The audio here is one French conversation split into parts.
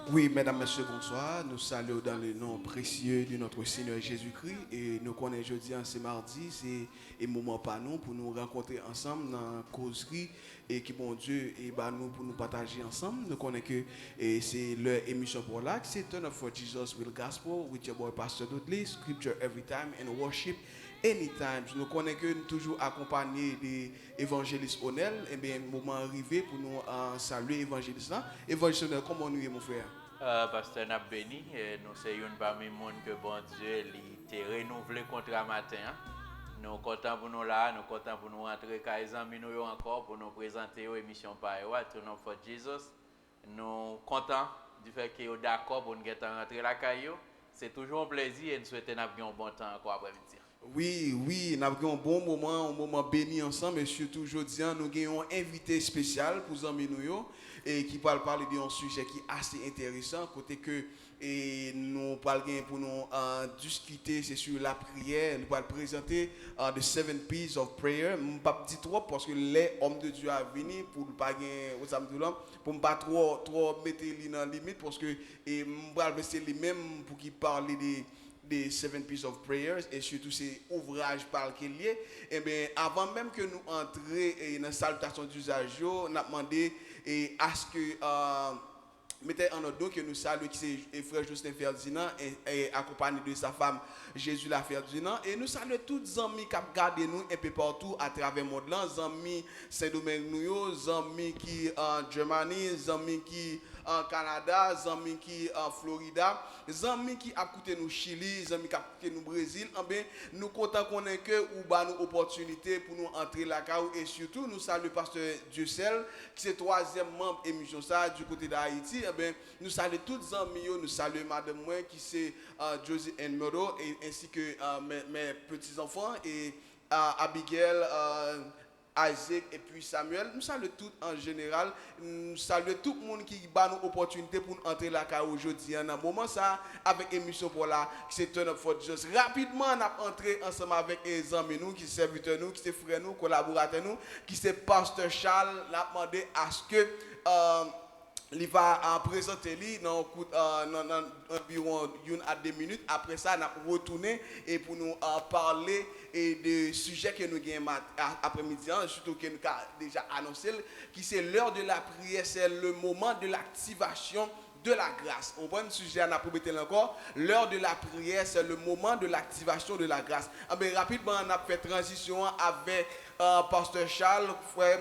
Oui, mesdames, messieurs, bonsoir. Nous saluons dans le nom précieux de notre Seigneur Jésus-Christ. Et nous connaissons jeudi, c'est mardi, c'est un moment pour nous, rencontrer ensemble dans la causerie et qui, bon Dieu, et bah, nous, pour nous partager ensemble. Nous connaissons que c'est leur émission pour là, c'est Turn Up for Jesus with Gospel, with your boy Pastor Dudley, Scripture every time and worship anytime. Nous connaissons que nous toujours accompagnés des évangélistes honnêtes. Et bien, moment arrivé pour nous saluer évangélistes là. Évangéliste honnête, comment nous est, mon frère? Pasteur n'a béni, et nous sommes une parmi les monde que bon Dieu t'a renouvelé contre matin. Hein. Nous sommes contents pour nous là, nous sommes contents pour nous rentrer quand les amis nous encore pour nous présenter aux émissions par Turn Up for Jesus. Nous sommes contents du fait que vous êtes d'accord pour nous rentrer la caillou. C'est toujours un plaisir et nous souhaitons un bon temps encore après-midi. Oui, oui, nous avons un bon moment, un moment béni ensemble, et surtout aujourd'hui, nous avons un invité spécial pour amis nous et qui parle parler d'un sujet qui est assez intéressant, côté que nous parlons pour nous discuter, c'est sur la prière, nous allons présenter the 7 P's of prayer. Je ne vais pas dire trop parce que les hommes de Dieu à venir pour ne pas pour ne pas trop mettre les dans la limite parce que je vais laisser les mêmes pour qu'ils parlent des 7 Pieces of Prayers et surtout ces ouvrages par lesquels liés. Et bien, avant même que nous entrions dans la salutation d'usage, nous avons demandé à ce que mettez en ordre que nous saluons qui c'est frère Justin Ferdinand et accompagné de sa femme Jésus la Ferdinand et nous saluons tous les amis qui regardent nous un peu partout à travers le monde là, amis Saint-Domingue nous, amis qui en Germanie, amis qui en Canada, amis qui en Florida, amis qui a coûté nous Chili, amis qui a coûté nous Brésil, bien nous comptons qu'on ait que ou ba nous opportunité pour nous entrer là et surtout nous saluons pasteur Dieucel qui c'est troisième membre émission ça du côté d'Haïti. Ben, nous saluons tous les amis, nous saluons madame moi qui c'est Josie Enmero et ainsi que mes petits-enfants et Abigail, Isaac et puis Samuel. Nous saluons tous en général. Nous saluons tout le monde qui bat nous opportunité pour nous entrer là aujourd'hui. En un moment ça, avec émission pour là, qui c'est Turn Up for Jesus. Rapidement, on a entré ensemble avec les amis nous, qui sont serviteurs nous, qui sont frères nous, collaborateurs nous, qui c'est Pasteur Charles. On a demandé à ce que il va présenter dans environ 1 à 2 minutes. Après ça, on va retourner et pour nous parler de sujets que nous avons après-midi, surtout que nous avons déjà annoncé, qui c'est l'heure de la prière, c'est le moment de l'activation de la grâce. On voit un sujet à promettre encore. L'heure de la prière, c'est le moment de l'activation de la grâce. Rapidement, on a fait transition avec Pasteur Charles, frère,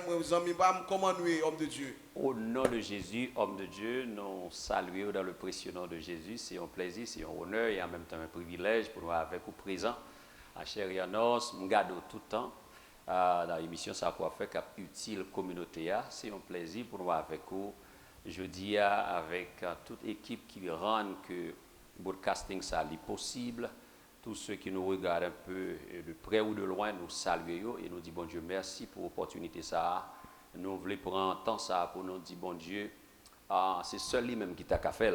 comment nous sommes, homme de Dieu. Au nom de Jésus, homme de Dieu, nous saluons dans le précieux nom de Jésus. C'est un plaisir, c'est un honneur et en même temps un privilège pour nous avec vous présents. À chair et à os, nous gardons tout le temps dans l'émission Ça pour faire cap utile communauté. C'est un plaisir pour nous avec vous. Je dis avec toute équipe qui rend que broadcasting ça est possible. Tous ceux qui nous regardent un peu de près ou de loin, nous saluons et nous disons bon Dieu merci pour l'opportunité ça. Nous voulons prendre temps ça pour nous dire bon Dieu, c'est seul lui-même qui t'a qu'à faire,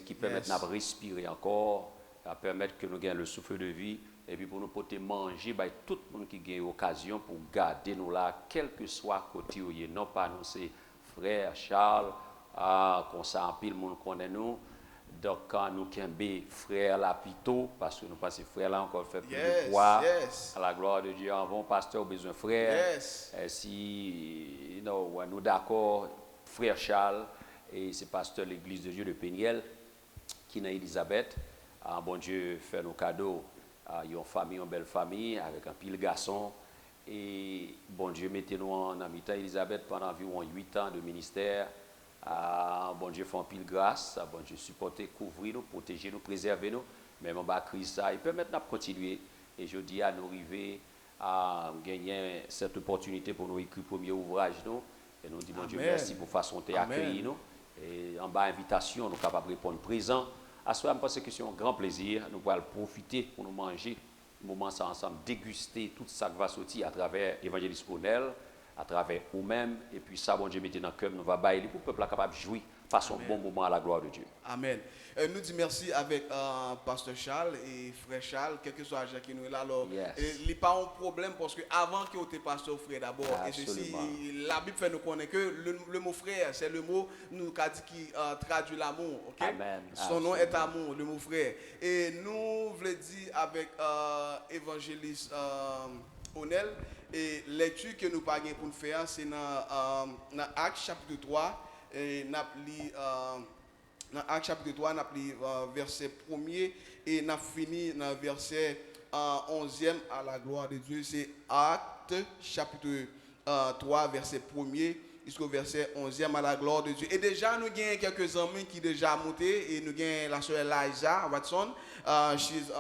qui permet de respirer encore, à permettre que nous gagnions le souffle de vie et puis pour nous pouvoir manger, tout le monde qui gagne l'occasion pour garder nous là, quel que soit côté où il est, non pas nous c'est frère Charles, comme ça en pile monde connaît nous. Donc, quand nous sommes frères là plutôt, parce que nous passons frères là encore fait plus de poids, à la gloire de Dieu, avons pasteur besoin frère. Si nous d'accord, frère Charles, et c'est pasteur de l'église de Dieu de Péniel, qui est Elisabeth. Bon Dieu fait nos cadeaux, ils ont famille, une belle famille, avec un pile garçon. Et bon Dieu, mettez-nous en habitant Elisabeth pendant environ 8 ans de ministère. Bon Dieu fait un pile grâce, bon Dieu supporter, couvrir nous, protéger nous, préserver nous, même en bas crise ça, il permet de continuer. Et je dis à nous arriver à gagner cette opportunité pour nous écrire le premier ouvrage nous. Et nous disons bon Dieu merci pour façon de accueillir nous. Et en bas invitation, nous sommes capables de répondre présent. À ce moment, parce que c'est un grand plaisir, nous allons profiter pour nous manger, moment ça ensemble, déguster tout ça qui va sortir à travers l'évangéliste Ponel, à travers nous-mêmes, et puis ça, bon Dieu, mettez dans le cœur, nous va bailler pour le peuple capable de jouir Passons un bon moment à la gloire de Dieu. Amen. Nous disons merci avec Pasteur Charles et Frère Charles, quel que soit l'agent qui nous est là. Alors, Yes. il n'y a pas un problème parce que avant que vous êtes pasteur frère d'abord, et ceci, Absolument. la Bible fait nous connaître que le mot frère, c'est le mot nous qu'a dit qui traduit l'amour. Ok? Amen. Son nom est Absolument. amour, le mot frère. Et nous voulons dire avec évangéliste Onel, et lecture que nous pas pour nous faire, c'est dans Actes chapitre 3, et nous dans Actes chapitre 3, nous avons verset 1er et nous avons fini dans verset 11e à la gloire de Dieu. C'est Actes chapitre 3, verset 1er jusqu'au verset 11e à la gloire de Dieu. Et déjà, nous avons quelques amis qui déjà monté et nous avons la sœur Eliza Watson. She's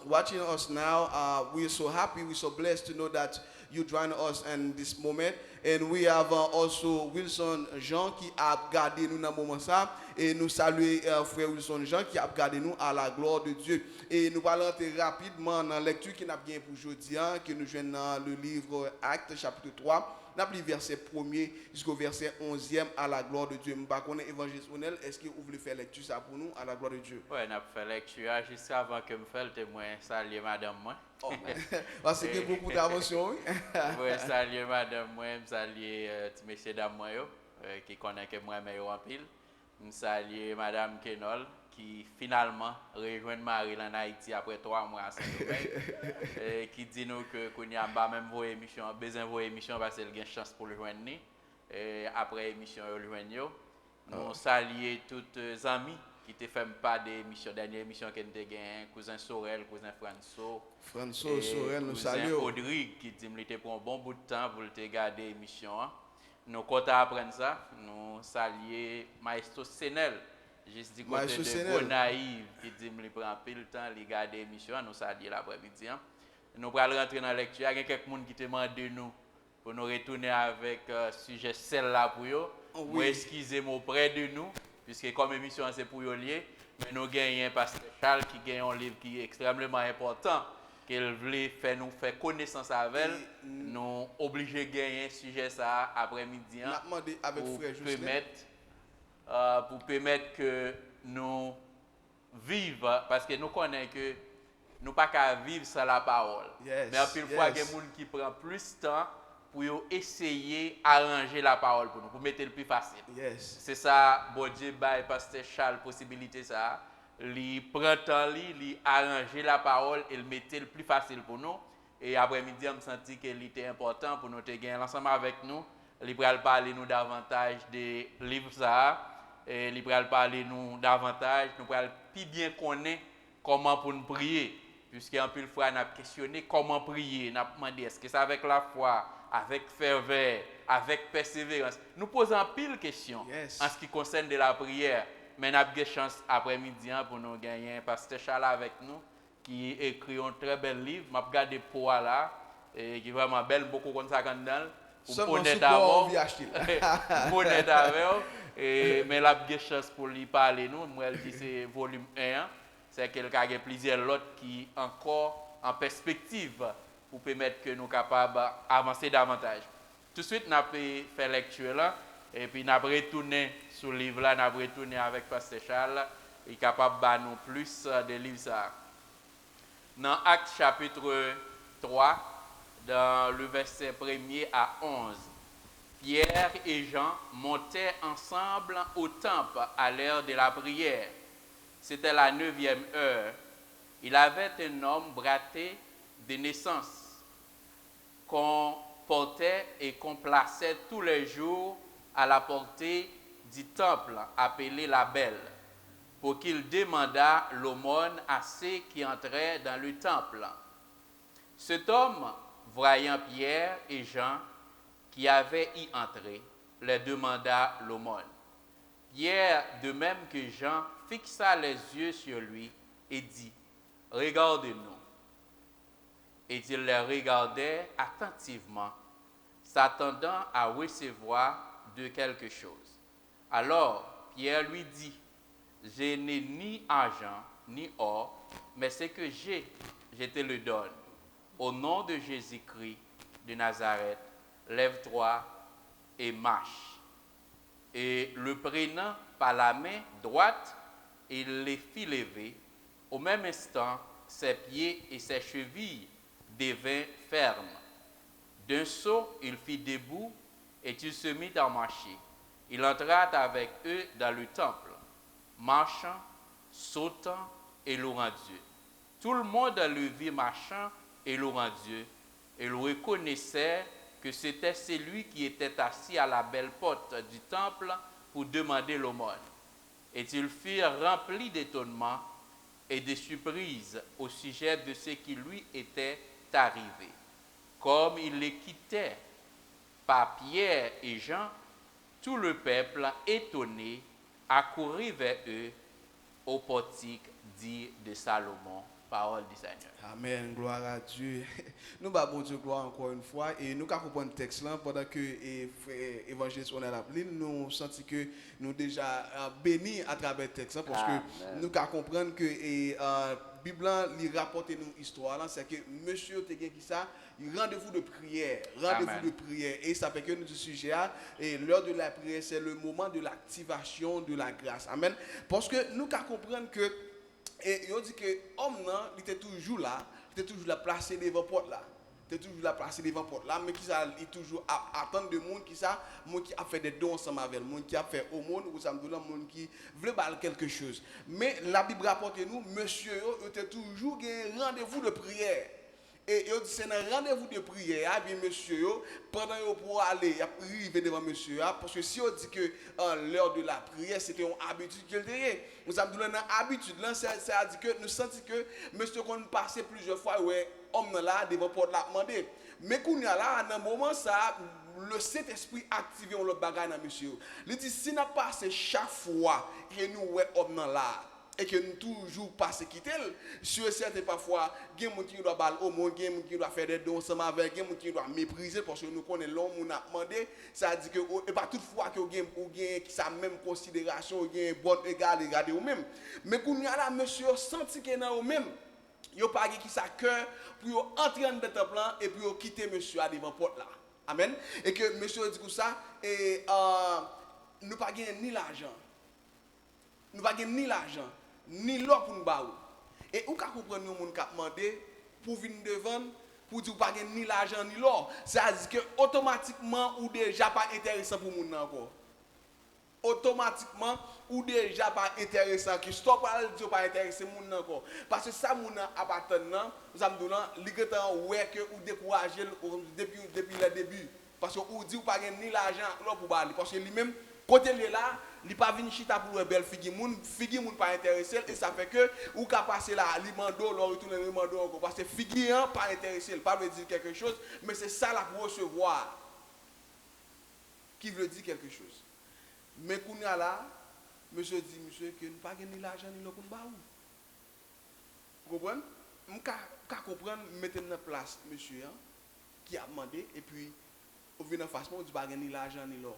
watching us now. We're so happy, we're so blessed to know that you join us in this moment. And we have also Wilson Jean qui a gardé nous dans ce moment ça. Et nous saluons frère Wilson Jean qui a gardé nous à la gloire de Dieu. Et nous allons entrer rapidement dans la lecture qui n'a bien pour aujourd'hui, que nous jouons dans le livre Actes chapitre 3. Nous avons verset 1er jusqu'au verset 11e à la gloire de Dieu. Je ne sais pas si évangéliste Onel, est-ce que vous voulez faire lecture ça pour nous à la gloire de Dieu? Oui, on a fait lecture juste avant que je fasse le témoin. Salut madame moi. Oh, parce qu'il y a beaucoup d'inventions. Oui, salut madame moi, salut messieurs dames moi qui connaissent que moi mais en pile. Salut madame Kenol qui finalement rejoint Marie en Haïti après 3 mois à Saint-Domingue. Qui dit nous que qu'on y a pas même vos émissions, besoin vos émissions parce qu'elle a une chance pour le joindre. Après émission le joindre. Nous saluons toutes les amis qui te fait pas d'émission, dernière émission que nous avons gagné, cousin Sorel, cousin François Sorel, nous cousin saluons. Audrey qui dit qu'il était pour un bon bout de temps pour te garder l'émission. Nous comptons apprendre ça, nous saluons Maestro Senel, juste du côté Maestro de Senel. Bonaïve qui dit qu'il prend pile le temps de garder l'émission, nous saluons l'après-midi. Nous allons rentrer dans la lecture, il y a quelques gens qui demandent de nous pour nous retourner avec sujet celle-là pour eux. Oui. Moi, excusez-moi auprès de nous, puisque comme émission c'est pour eux lier, mais nous gagnons Pasteur Charles qui gagne un livre qui est extrêmement important, qu'elle voulait faire nous faire connaissance avec, nous obligés de gagner sujet ça après-midi On a demandé avec pour frère Justin. permettre que nous vivions, parce que nous connaissons que nous pas qu'à vivre sans la parole. Yes, Mais à pile fois, il y a yes. des gens qui prennent plus de temps pour essayer d'arranger la parole pour nous, pour mettre le plus facile. Yes. C'est ça, bon Dieu, bail Pasteur Charles, possibilité ça. Il prend temps, il arranger la parole et le mettre le plus facile pour nous. Et après-midi, je me senti qu'il était important pour nous te gagner ensemble avec nous. Il va parler nous davantage des livres ça. Et il va parler nous davantage. Nous allons plus bien connaître comment pour nous prier. Puisqu'en plus de fois, on a questionné comment prier. On a demandé est-ce que c'est avec la foi, avec ferveur, avec persévérance. Nous posons pile de questions Yes. en ce qui concerne de la prière. Mais nous avons une chance après-midi pour nous gagner un pasteur Charles avec nous qui écrit un très bel livre. Je vais regarder pour là, et qui est vraiment belle, beaucoup comme ça dedans. Seulement Honnête support, on avec vient acheter. honnête avec mais la une chance pour lui parler nous. Moi, elle dit c'est volume 1. C'est quelqu'un qui a plusieurs autres qui encore en perspective pour permettre que nous soyons capables d'avancer davantage. Tout de suite, nous avons fait lecture là, et puis nous avons retourné sur le livre là, nous avons retourné avec Pasteur Charles, il est capable de nous plus de livres ça. Dans Actes chapitre 3, dans le verset 1er à 11, Pierre et Jean montaient ensemble au temple à l'heure de la prière. C'était la 9e heure. Il avait un homme bratté de naissance qu'on portait et qu'on plaçait tous les jours à la portée du temple appelé la Belle, pour qu'il demandât l'aumône à ceux qui entraient dans le temple. Cet homme, voyant Pierre et Jean qui avaient y entré, leur demanda l'aumône. Pierre, de même que Jean, fixa les yeux sur lui et dit, « Regarde-nous. » Et il les regardait attentivement, s'attendant à recevoir de quelque chose. Alors Pierre lui dit, « Je n'ai ni argent ni or, mais ce que j'ai, je te le donne. Au nom de Jésus-Christ de Nazareth, lève-toi et marche. » Et le prenant par la main droite et il les fit lever. Au même instant, ses pieds et ses chevilles devinrent fermes. D'un saut, il fit debout et il se mit à marcher. Il entra avec eux dans le temple, marchant, sautant et louant Dieu. Tout le monde le vit marchant et louant Dieu. Et le reconnaissait que c'était celui qui était assis à la belle porte du temple pour demander l'aumône. Et ils furent remplis d'étonnement et de surprise au sujet de ce qui lui était arrivé. Comme il les quittait par Pierre et Jean, tout le peuple, étonné, accourait vers eux au portique dit de Salomon. Parole du Seigneur. Amen, gloire à Dieu. Nous avons bon Dieu gloire encore une fois et nous avons compris le texte là pendant que l'évangéliste on a appelé, nous senti que nous déjà bénis à travers le texte parce que nous avons comprendre que la Bible lui rapporte nous histoire là, c'est que monsieur te qui ça, rendez-vous de prière, rendez-vous de prière et ça fait que nous du sujet et l'heure de la prière c'est le moment de l'activation de la grâce. Amen. Parce que nous avons comprendre que et il dit que l'homme, il était toujours là placé devant la porte là. Il était toujours là placé devant la porte là, mais qui ça, il toujours attendre de monde qui ça, monde qui a fait des dons ensemble avec le monde qui a fait au monde ou ça me donne monde qui veut baler quelque chose. Mais la Bible rapporte nous, monsieur il était toujours un rendez-vous de prière. Et il dit c'est un rendez-vous de prière, bien monsieur, pendant qu'il pour aller arriver devant monsieur, parce que si on dit que l'heure de la prière, c'était une habitude qu'il avait. Nous avons donné une habitude, là, ça a dit que nous sentons que monsieur qu'on passait plusieurs fois, ouais, homme là, devant porte là, demandé. Mais qu'on y a là, dans un moment, ça, le Saint-Esprit activé le bagage dans monsieur. Il dit si nous passons chaque fois que nous, ouais, homme là, et que nous toujours pas se quitter sur certains parfois il y a des gens qui doivent baller au monde, il y a des gens qui doivent faire des dons ensemble avec, il y a des gens qui doivent mépriser parce que nous connaissons l'homme on a demandé ça dit que et pas toutefois que il y a qui sa même considération il y a bon égard regarder ou même mais qu'on y a là monsieur senti que dans eux même yo pas qui ça cœur pour entrer dans le temple et puis quitter monsieur à devant porte là amen et que monsieur dit comme ça et nous pas gagner ni l'argent nous pas gagner ni l'argent ni l'or pour nous baou. Et ou ka comprendre nous moun ka demandé pour venir devant pour dire pas ni l'argent ni l'or. Ça veut dire que automatiquement ou déjà pas intéressant pour moun encore. Automatiquement ou déjà pas intéressant qui stop pas intéressé moun encore parce que ça moun a pas attendre nous avons donné ligetan ouais que ou décourager depuis le début parce que ou dit ou pas ni l'argent l'or pour baler parce que lui même côté là il pas venir chita pour une belle figi moun pas intéressé et ça fait que ou ka passer là li mando leur retourner le mando encore parce que figi pas intéressé pas veut dire quelque chose mais c'est ça là pour recevoir qui veut dire quelque chose mais kounya là monsieur dit monsieur que nous pas gagner l'argent ni le pour ba vous comprenez m'ka comprendre mettre en place monsieur qui a demandé et puis au venir en face moi dit pas gagner l'argent ni l'or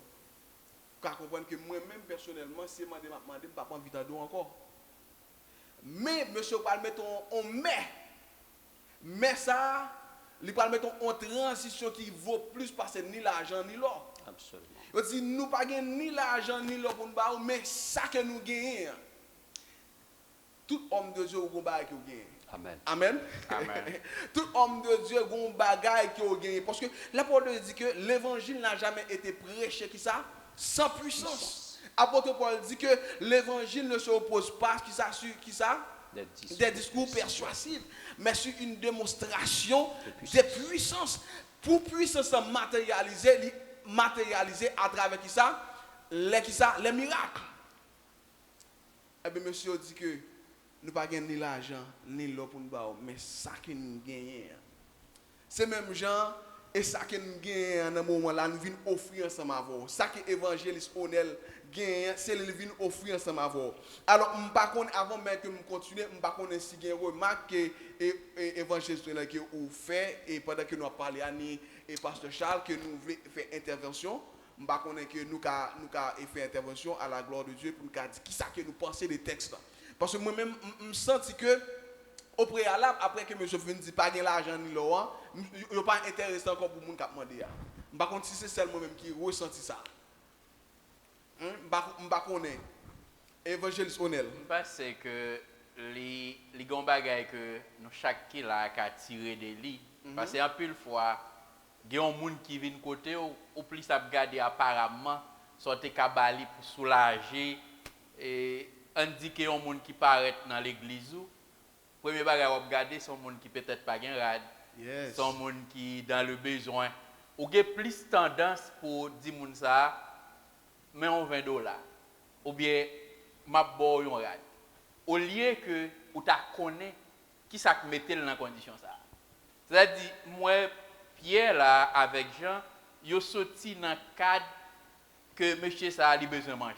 car comprendre que moi-même personnellement si je demande pas prendre vitado encore mais monsieur pas mettre on mais ça il pas mettre en transition qui vaut plus passer ni l'argent ni l'or absolument on dit nous pas gagner ni l'argent ni l'or pour nous mais ça que nous gagnons tout homme de Dieu au bagage qui gagne amen amen Amen. Tout homme de Dieu a un bagage qui gagne parce que l'apôtre dit que l'évangile n'a jamais été prêché qui ça sans puissance. Apôtre Paul dit que l'évangile ne se oppose pas qui ça des discours persuasifs, mais sur une démonstration de puissance. Pour puissance matérialiser à travers qui ça les miracles. Eh bien monsieur dit que nous pas gagner ni l'argent ni l'or pour nous mais ça que nous gagnons. C'est même gens et ça que nous gagnons dans moment là nous venons offrir ensemble avec ça que évangéliste Onel gagne c'est le venir offrir ensemble avec alors on pas connait avant mais que me continuer on pas connait si gagne remarque que évangéliste Onel que ou fait et pendant que nous a parlé Annie et pasteur Charles que nous voulons faire intervention on pas connait que nous ca fait intervention à la gloire de Dieu pour nous dire qui ça que nous penser des textes là parce que moi même me senti que au préalable après que monsieur vient dire pas gain l'argent ni l'or il pas intéressant encore pour moun qui demander par contre si c'est seulement même qui ressenti ça m'pa connaît Évangéliste Onel. Je pense que les bagages que nous chaque qui là a tiré de lui parce que un peu fois il y a un monde qui vient côté ou plus à regarder apparemment sortir kabali pour soulager et on dit qu'il y a un monde qui paraît dans l'église ou premier bagage à regarder c'est un monde qui peut-être pas gain rad c'est un monde qui dans le besoin ou il plus tendance pour dire moun ça mais on $20 ou bien m'a bo yon rad au lieu que ou ta connaît qui ça mettait dans condition ça c'est-à-dire moi Pierre là avec Jean yo sorti dans cadre que monsieur ça a besoin de manger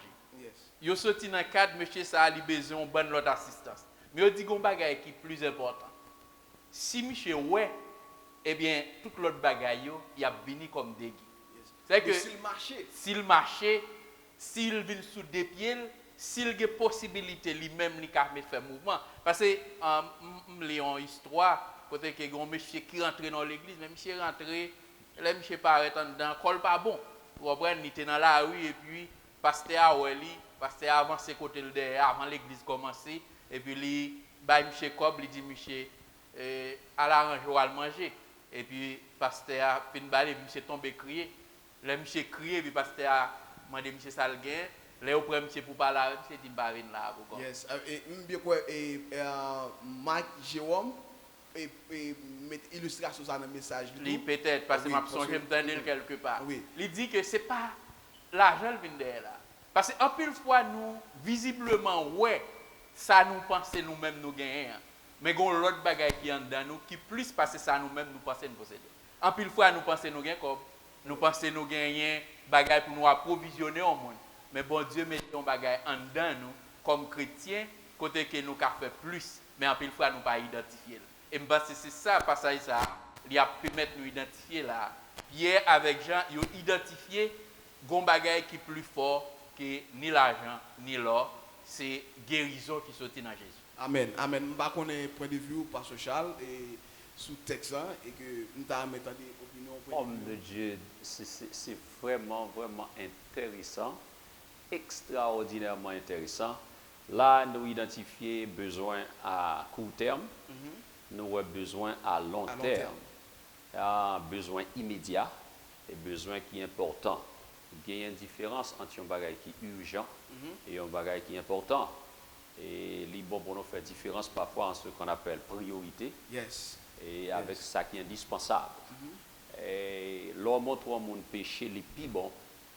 yo sorti dans cadre monsieur ça a besoin de bonne l'autre assistance mais yo dit gon bagay qui plus important si monsieur ouais eh bien toute l'autre bagay yo y a venu comme dégui c'est que s'il marchait s'il vient sous des pieds s'il a possibilité lui-même li ka faire mouvement parce que Léon histoire côté que gon monsieur qui rentre dans l'église mais monsieur rentré là monsieur paraît en dedans col pas bon vous comprenez il était dans la rue et puis pasteur pasteur avancer côté le derrière avant l'église commencer et puis lui ba monsieur Cob lui dit monsieur à l'arrange ou à manger et puis pasteur fin balé monsieur tombé crier là monsieur crier puis pasteur mandé monsieur Salguin là au premier monsieur pour parler monsieur dit pas venir là pourquoi yes et bien quoi et Mike Jérôme et mettre illustration ça dans le message lui peut-être parce que m'a songé m'entendre quelque part oui il dit que c'est pas l'argent vient derrière là parce que en pile fois nous visiblement ouais ça nous penser nous-mêmes nous gagner mais gon l'autre bagaille qui en dedans nous qui plus parce que ça nous-mêmes nous penser nous posséder en pile fois nous penser nous gagner comme nous penser nous gagner bagaille pour nous approvisionner au monde mais bon Dieu met un bagaille en dedans nous comme chrétiens côté que nous qu'a fait plus mais en pile fois nous pas identifier et me pense c'est ça passage ça il a permettre nous identifier là Pierre avec Jean ils ont identifié gon bagaille qui plus fort que ni l'argent ni l'or c'est guérison qui sortit dans Jésus. Amen. Amen. Je connais point de vue pasteur Charles et sous texte et que nous t'a mettre des opinions. Homme de Dieu, c'est vraiment intéressant, extraordinairement intéressant. Là, nous identifions besoin à court terme, nous avons besoin à long terme, besoin immédiat et besoin qui est important. Il y a une différence entre un bagage qui est urgent et un bagage qui est important. Et il est bon pour nous faire différence parfois en ce qu'on appelle priorité et avec ça qui est indispensable. Et l'homme montre au monde péché les plus bon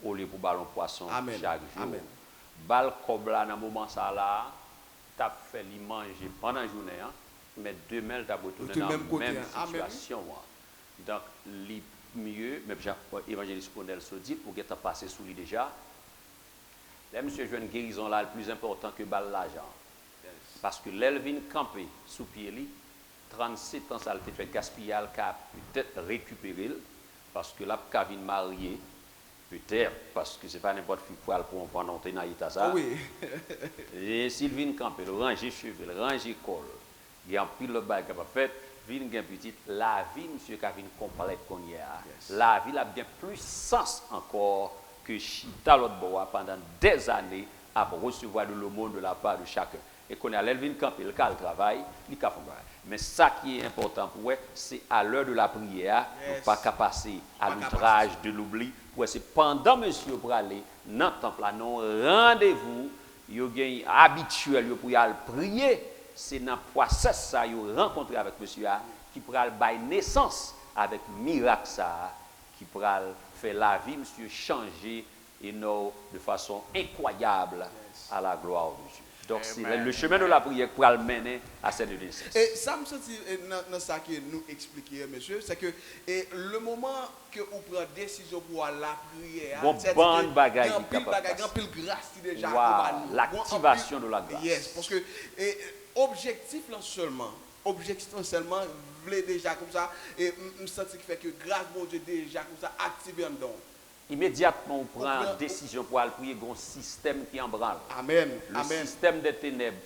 au lieu pour ballon poisson chaque jour. Bal cobla dans moment ça là, t'as fait lui manger pendant la journée mais demain tu as retourné dans la même situation. Donc les mieux, même évangéliste Onel se dit, pour qu'il passé sous lui déjà. Là, monsieur joue une guérison là, le plus important que balle l'argent. Parce que l'Elvin campé sous pied, 37 ans, ça a été fait gaspiller, a peut-être récupéré, parce que là, Kavin marié, peut-être, parce que ce n'est pas n'importe qui pour monter dans l'état. Oui. Et Sylvine campé, le ranger cheveux, le ranger col, il y a un pile de bague qui a fait. Vin gen petite, la vie, monsieur Kavin complète qu'on y a. La vie a bien plus sens encore que chita l'autre bois pendant des années à recevoir de l'aumône de la part de chacun. Et qu'on a l'Elvin Camp, le cas le travail, il a fait. Mais ça qui est important pour eux, c'est à l'heure de la prière, pas qu'à passer à l'outrage de l'oubli. C'est pendant monsieur pour aller dans le temple, non rendez-vous, il y a habituel pour y aller prier. C'est dans le process ça vous rencontré avec monsieur qui pourra bailler naissance avec miracle ça qui pourra faire la vie monsieur changer et non de façon incroyable à la gloire de Dieu. Donc c'est le chemin de la prière pour le mener à cette naissance. Et ça me sentit dans ça que nous expliquer monsieur, c'est que le moment que vous prenez décision pour la prière, c'est bon bagage pile grâce déjà l'activation de la grâce. Yes, parce que objectif là seulement voulait déjà comme ça et me sentir qui fait que grâce mon Dieu déjà comme ça activé en dedans. Immédiatement on prend décision pour aller prier un système qui en branle. Amen. Le système des ténèbres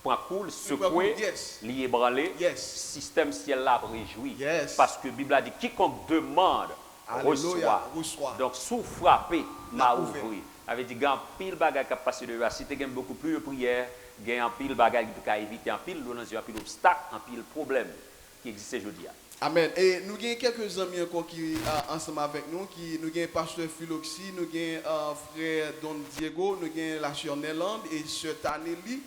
prend cool, secoué, lié branlé. Système ciel là réjoui. Parce que la Bible a dit quiconque demande reçoit. Donc sous frappé m'a ouvert. avait dit, il y a un pile bagage qui a passé de là. Si tu as beaucoup plus de prières, il y a un pile bagage qui a évité, un pile un pile obstacle, un pile problème qui existe aujourd'hui. Amen. Et nous avons quelques amis encore qui sont ensemble avec nous. Nous avons pasteur Philoxy, nous avons frère Don Diego, nous avons la sœur Néland et sœur Taneli.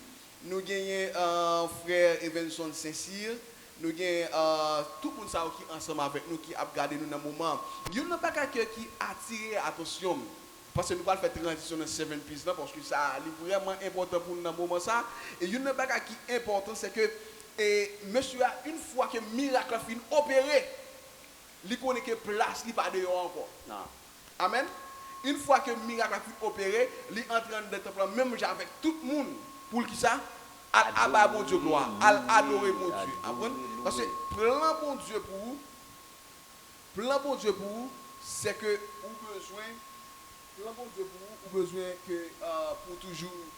Nous avons frère Evanson Saint-Cyr. Nous avons tout le monde qui est ensemble avec nous, qui a regardé nous dans le moment. Il y a un bagage qui attire l'attention. Parce que nous allons faire transition dans 7 piece parce que ça est vraiment important pour nous dans le moment. Et il y a un bagage qui est important, c'est que monsieur, une fois que le miracle a fini opéré, il connaît que place, il n'est pas dehors encore. Non. Amen. Une fois que le miracle a fini opéré, il est en train de temple, même avec tout le monde, pour qui ça? À mon Dieu gloire, à adorer mon Dieu. Amen. Parce que plan bon Dieu pour vous, c'est que vous besoin, plan bon Dieu pour vous, vous besoin que pour toujours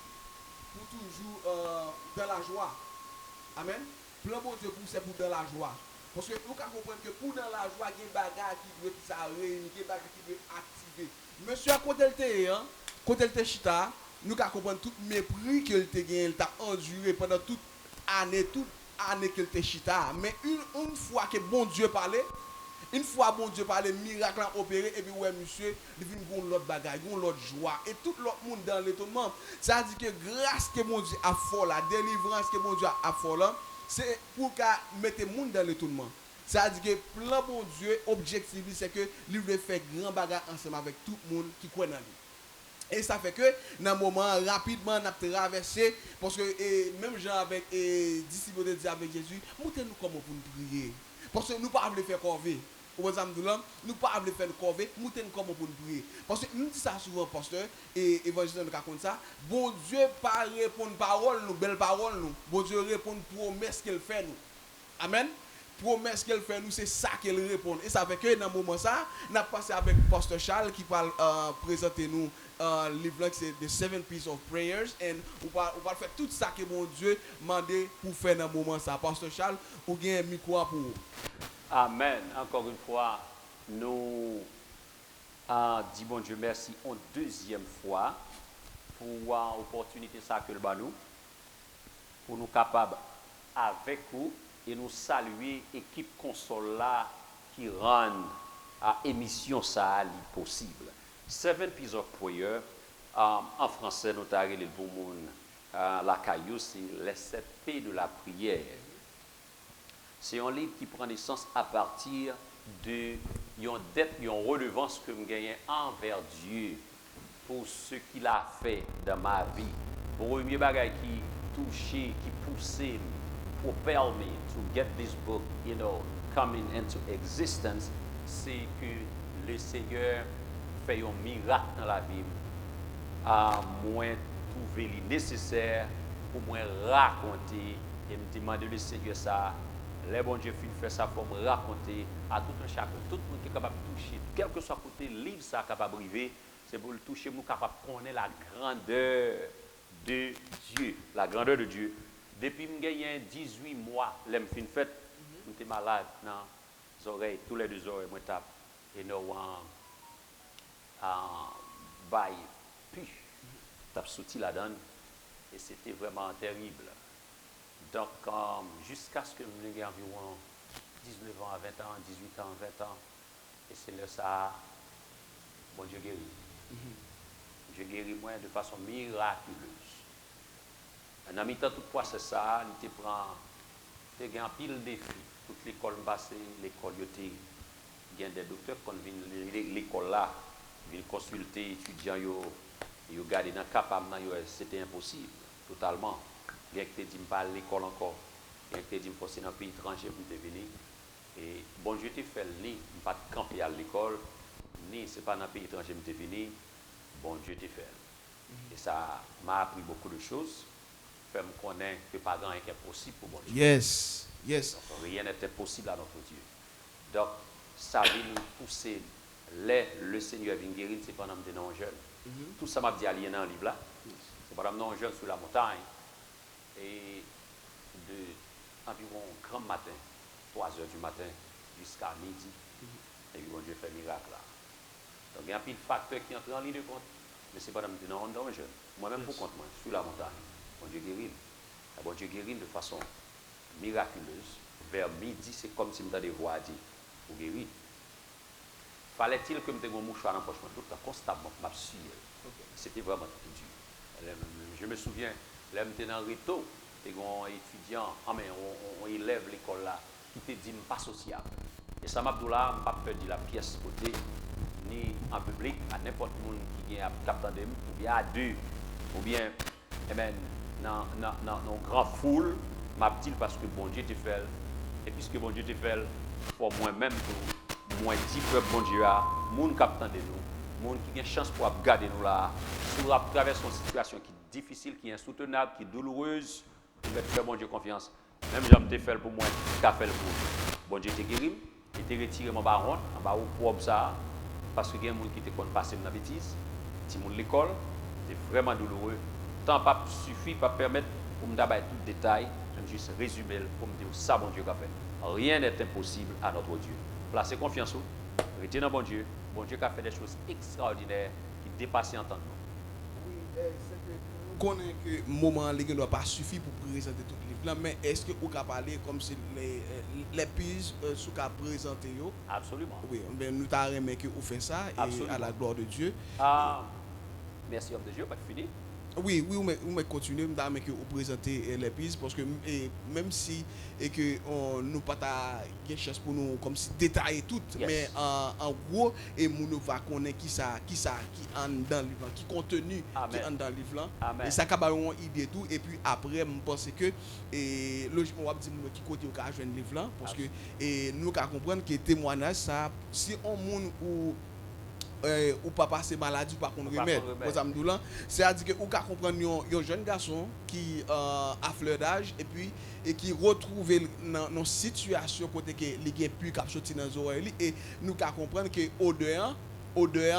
dans la joie. Amen. Plan bon Dieu pour c'est pour dans la joie. Parce que nous comprenons que pour dans la joie, il y a des bagages qui doivent réunir, il y a des bagages qui doivent activer. Monsieur, quand elle était chita, nous comprenons tout le mépris qu'elle a enduré pendant toute année qu'elle était chita. Mais une fois que bon Dieu parlait, miracle a opéré, et puis ouais, monsieur, il vient de l'autre bagage, de l'autre joie. Et tout l'autre monde dans l'étonnement, ça dit que grâce que mon Dieu a fait, la délivrance que mon Dieu a fait, c'est pour mettre le monde dans l'étonnement. Ça dit que plan bon Dieu, objectif, c'est que lui veut faire grand bagage ensemble avec tout le monde qui croit dans lui. Et ça fait que dans un moment rapidement on a traversé parce que même gens avec disciples de Dieu avec Jésus, montrez-nous comment pour nous prier. Parce que nous ne pouvons pas faire corvée. Nous ne pouvons pas faire corvée, montrez-nous comment pour nous prier. Parce que nous disons ça souvent, pasteur, et évangéliste nous raconte ça. Bon Dieu pas répondre parole, nous, belle parole, nous. Bon Dieu répond promesse qu'il fait nous. Amen. Promesse qu'elle fait nous, c'est ça qu'elle répond. Et ça fait que dans ce moment ça, nous avons passé avec pasteur Charles qui va présenter nous un livre qui c'est The 7 Pieces of Prayers. Et on va faire tout ça que mon Dieu m'a demandé pour faire dans ce moment ça. Pasteur Charles, vous avez un micro pour vous. Amen. Encore une fois, nous dit bon Dieu merci une deuxième fois pour l'opportunité ça que le nous pour nous capables avec vous et nous saluer l'équipe console là qui rend à émission ça possible. 7 Pieces of Prayer, en français, nous avons le bon monde, la caillou, c'est les 7 P de la prière. C'est un livre qui prend naissance à partir de une redevance que je gagne envers Dieu pour ce qu'il a fait dans ma vie. Pour le mieux bagage qui touchait, qui poussait, propel me to get this book, coming into existence, c'est que le Seigneur fait un miracle dans la vie. À moins trouver le nécessaire pour moi raconter et me demander le Seigneur ça. Les bon Dieu fait ça pour me raconter à tout un chacun, tout le monde qui est capable de toucher, quel que soit côté livre ça capable de arriver, c'est pour le toucher, nous capable de connaître la grandeur de Dieu, la grandeur de Dieu. Depuis que j'ai 18 mois, je suis fait, j'étais malade dans les oreilles, tous les 2 oreilles, je tape et nous bail, puis tape sauté là-dedans et c'était vraiment terrible. Donc, jusqu'à ce que j'ai environ 19 ans, 20 ans, 18 ans, 20 ans, et c'est là ça, bon Dieu guérit. Dieu guérit moi de façon miraculeuse. En mi-temps, toutefois, c'est ça, il te prend, il y a un pile de défis. Toute l'école passée, l'école, il y a des docteurs qui viennent l'école là, viennent consulter, étudiants, ils regardent dans le capable, c'était impossible, totalement. Il y a qui te dit pas à l'école encore, il y a qui te dit que c'est dans un pays étranger pour devenir. Et bon Dieu te fait ni pas de camper à l'école, ni c'est pas dans un pays étranger pour devenir, bon Dieu te fait. Et ça m'a appris beaucoup de choses. Fait me connaître que pas grand est possible pour bon Dieu. Yes. Donc, rien n'était possible à notre Dieu. Donc, ça vient nous pousser. Le Seigneur vient guérir, c'est pendant que nous sommes jeunes. Tout ça m'a dit à lire dans le livre là. C'est pendant que nous sommes jeunes sur la montagne. Et de environ grand matin, 3 heures du matin, jusqu'à midi. Et puis, bon Dieu fait miracle là. Donc, il y a un pile de facteurs qui entrent en ligne de compte. Mais c'est pas dans le danger. Moi-même, pour compte, moi, sur la montagne, bon Dieu guérit. Bon Dieu guérit de façon miraculeuse. Vers midi, c'est comme si je me des voix dire, pour guérir. Fallait-il que je me un mouchoir en poche tout le temps, constamment, je suis. C'était vraiment dur. Je me souviens, là, j'étais dans le réto, il y a un étudiant, on élève l'école là, qui te dit pas sociable. Et ça m'a dit là, je ne peux pas faire de la pièce côté, ni en public, à n'importe qui vient à capter ou bien à deux, ou bien dans une grande foule, m'a dit parce que bon Dieu te fait, et puisque bon Dieu te fait, pour moi-même, moi, dit peuple bon Dieu a, moun captant de nous, moun qui a une chance pour garder nous là, pour traverser une situation qui est difficile, qui est insoutenable, qui est douloureuse, pour faire bon Dieu confiance. Même j'aime te faire pour moi, qu'a fait pour bon Dieu te guéri, et te retiré mon baron, en bas au propre ça, parce que il y a des gens qui te connaissent passer dans la bêtise, si moun l'école, c'est vraiment douloureux. Tant pas suffit, pas permettre pour me donner tout détail, même juste résumer pour me dire ça bon Dieu qu'a fait. Rien n'est impossible à notre Dieu. Placez confiance en vous, retenez dans bon Dieu qui a fait des choses extraordinaires qui dépassent l'entendement. Oui, c'est que nous connaissons que le moment ne doit pas suffire pour présenter tout le livre, mais est-ce que vous pouvez parler comme si les pises sont présentées? Absolument. Oui, mais nous t'avons aimé que vous faites ça et à la gloire de Dieu. Merci, homme de Dieu, pas fini. Oui, vous me continuez, mais que vous présentez les pistes parce que même si et que nous pas de chance pour nous comme si détailler tout, mais en gros et nous va connaître qui en dans le livre, qui contenu qui en dans le livre et ça capable une idée tout et puis après je pense que et logiquement on va dire qui côté au cas joindre livre là parce que et nous qu'à comprendre que témoignage ça si on monde ou pas passer maladie ou pas qu'on remède c'est-à-dire que ou ka comprendre un jeune garçon qui a fleur d'âge et puis et qui retrouve dans situation côté que il gain plus cap sortir dans oreilles et nous ka comprendre que odeur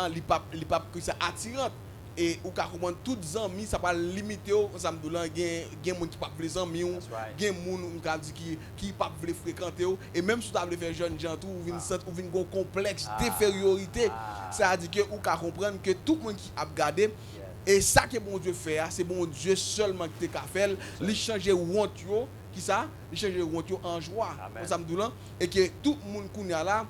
li pas que ça attirant et ou ka comprendre toutes amis ça pas limiter ça me dolan gain monde qui pas les amis ou gain monde on ka dit qui pas veut fréquenter et même si tu veut faire jeune gens tout ou vinn gon complexe d'infériorité ça veut dire que ou ka comprendre que tout monde qui a regardé et ça que bon Dieu fait c'est bon Dieu seulement qui te ka faire lui changer honte yo qui ça lui changer honte yo en joie ça me dolan et que tout monde kounya là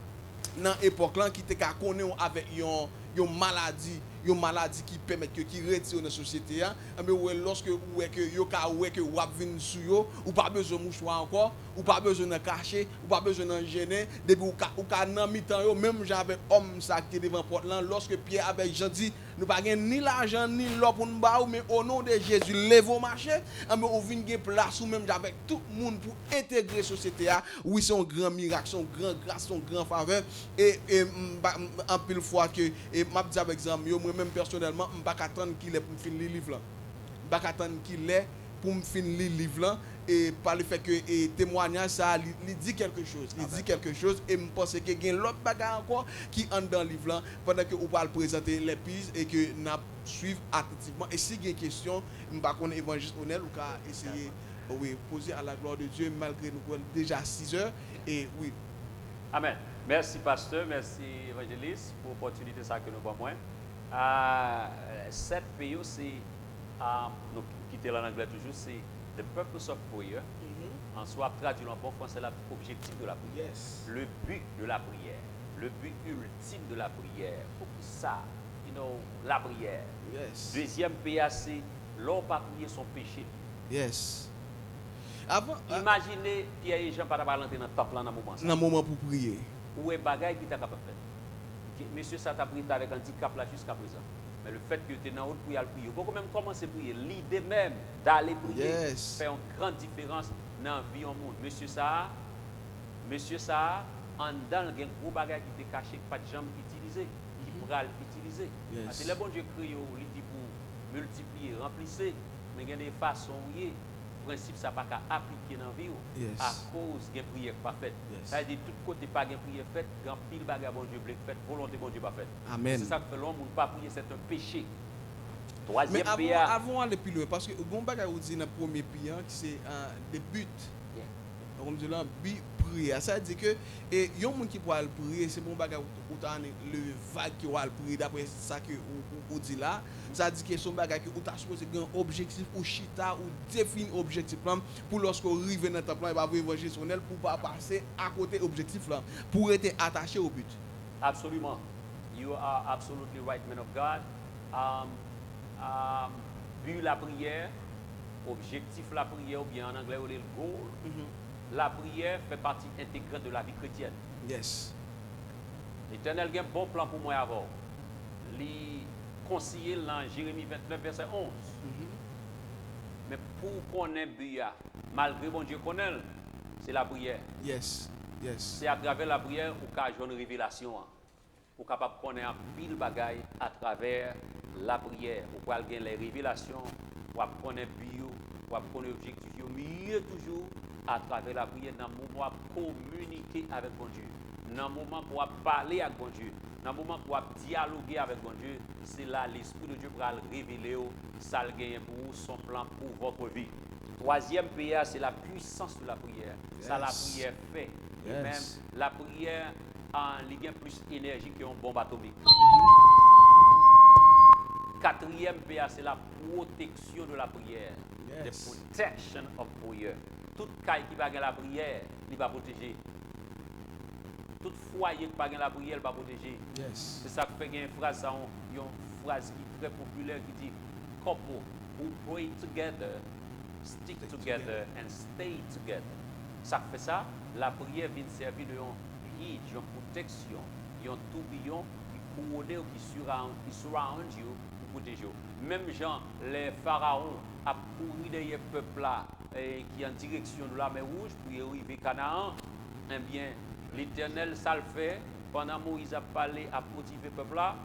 dans époque là qui te ka connaît avec une maladie qui permet que qui retire dans la société mais lorsque que yo ka que ou vinn sou yo ou pas besoin mouchoir encore ou pas besoin de cacher ou pas besoin de gêner depuis ou ka nan mi-temps yo même j'avais homme ça qui devant porte là lorsque Pierre avec Jean dit nous pas ni l'argent ni l'or pour nous ba mais au nom de Jésus lève au marché mais ou vinn gen place ou même avec tout le monde pour intégrer société oui c'est un grand miracle son grand grâce son grand faveur et en pile fois que et m'a dit avec exemple yo moi-même personnellement m'pas attendre qu'il est pour me finir le livre là m'pas attendre qu'il est pour me finir le livre là et par le fait que et témoignage ça il dit quelque chose et me pense que gain l'autre bagarre encore qui entre dans le livre là pendant que on va le présenter les pistes et que n'a suivre attentivement et si il y a une question m'pas connait évangéliste honnête ou ka essayer oui poser à la gloire de Dieu malgré nous déjà 6 heures et oui. Amen. Merci pasteur, merci évangéliste pour l'opportunité ça que nous avons moins. Cette PO c'est nous quitter en anglais toujours c'est the purpose of prayer. En soit traduit en bon français l'objectif de la prière. Yes. Le but de la prière, le but ultime de la prière. Pour ça, la prière. Yes. Deuxième PA c'est l'on pas prier son péché. Yes. Avant imaginez Pierre et Jean pas rentrer dans le temple dans moment ça. Dans moment pour prier. Où est bagaille qui t'a capable faire. Monsieur ça t'a pris avec handicap là jusqu'à présent. Mais le fait que tu es dans haute pour y aller prier, faut quand même commencer à prier. L'idée même d'aller prier fait une grande différence dans la vie en monde. Monsieur ça en dedans il y a un gros bagage qui était caché pas de jambes utilisées, qui pourra l'utiliser. Parce que le bon Dieu crée il dit pour multiplier, remplissez, mais il y a des façons où principe ça pas qu'à appliquer dans vie à cause de prière pas faite. Ça veut dire tout côté pas de prière faite, grand pile bagarre bon Dieu fait, volonté bon Dieu pas faite. Amen. C'est ça que l'homme ne pas prier, c'est un péché. Troisième mais avant aller plus loin parce que bon bagarre vous dit dans premier prière qui c'est le but. comme dit là, prier. Ça veut dire que et yon moun qui pourra prier, c'est bon bagage ou t'as le vague qui va prier d'après ça que ou dit là. Ça dit que son bagage que ou t'as supposé un objectif ou chita ou définir objectif là pour lorsque arrive dans temps là, il va voir évangélisationnel pour pas passer à côté objectif là, pour être attaché au but. Absolument. You are absolutely right, man of God. But la prière, objectif la prière, ou bien en anglais on dit le goal. La prière fait partie intégrante de la vie chrétienne. Yes. L'Éternel a un bon plan pour moi avant. Il conseillé dans Jérémie 29, verset 11. Mais pour qu'on ait but, malgré bon Dieu connaît, c'est la prière. Yes. Yes. C'est à travers la prière qu'on a une révélation. Ou capable de connaître pile bagaille à travers la prière. Ou pouvez gagner les révélations, ou connaître bio, ou connaître objectif, mieux toujours à travers la prière dans le moment où communiquer avec bon Dieu. Dans le moment où parler avec bon Dieu. Dans le moment où dialoguer avec bon Dieu, c'est là l'Esprit de Dieu va révéler ça le gagne pour vous, son plan pour votre vie. Troisième PA, c'est la puissance de la prière. Yes. Ça la prière fait. Et même la prière il y a plus d'énergie qu'une bombe atomique. Quatrième PA, c'est la protection de la prière. Yes. The protection of prayer. Tout caille qui va gagner la prière, il va protéger. Tout foyer qui va gagner la prière, il va protéger. Yes. C'est ça que fait une phrase, une phrase qui est très populaire qui dit couple who pray together, stick together and stay together. Ça fait ça, la prière vient servir de une protection, un tourbillon qui couronne, qui surround you pour protéger. Même gens, les pharaons a pourri des peuples là qui en direction de la mer Rouge pour y arriver à Canaan. Eh bien, l'Éternel ça le fait pendant Moïse a parlé à protéger peuple là.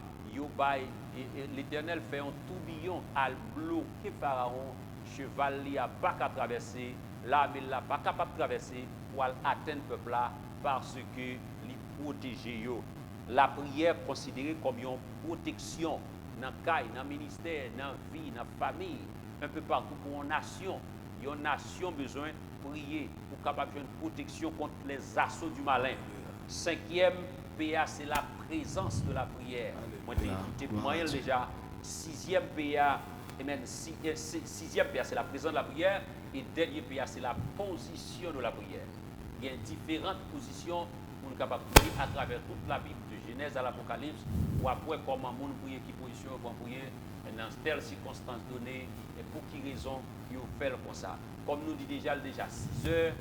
L'Éternel fait un tourbillon à bloquer pharaon, cheval li a pas qu'à traverser, l'armée là pas capable de traverser pour atteindre peuple là parce que li protéger yo. La prière considérée comme une protection dans le caille, dans le ministère, dans la vie, dans la famille, un peu partout pour une nation. Une nation a besoin de prier pour capable de une protection contre les assauts du malin. Cinquième PA, c'est la présence de la prière. Moi, j'ai écouté déjà. Sixième PA, et même sixième PA, c'est la présence de la prière. Et dernier PA, c'est la position de la prière. Il y a différentes positions pour nous capables de prier à travers toute la Bible, de Genèse à l'Apocalypse, ou après comment nous prier, qui position pour prier dans telle circonstance donnée, et pour qui raison ils fait comme ça. Comme nous dit déjà 6 heures,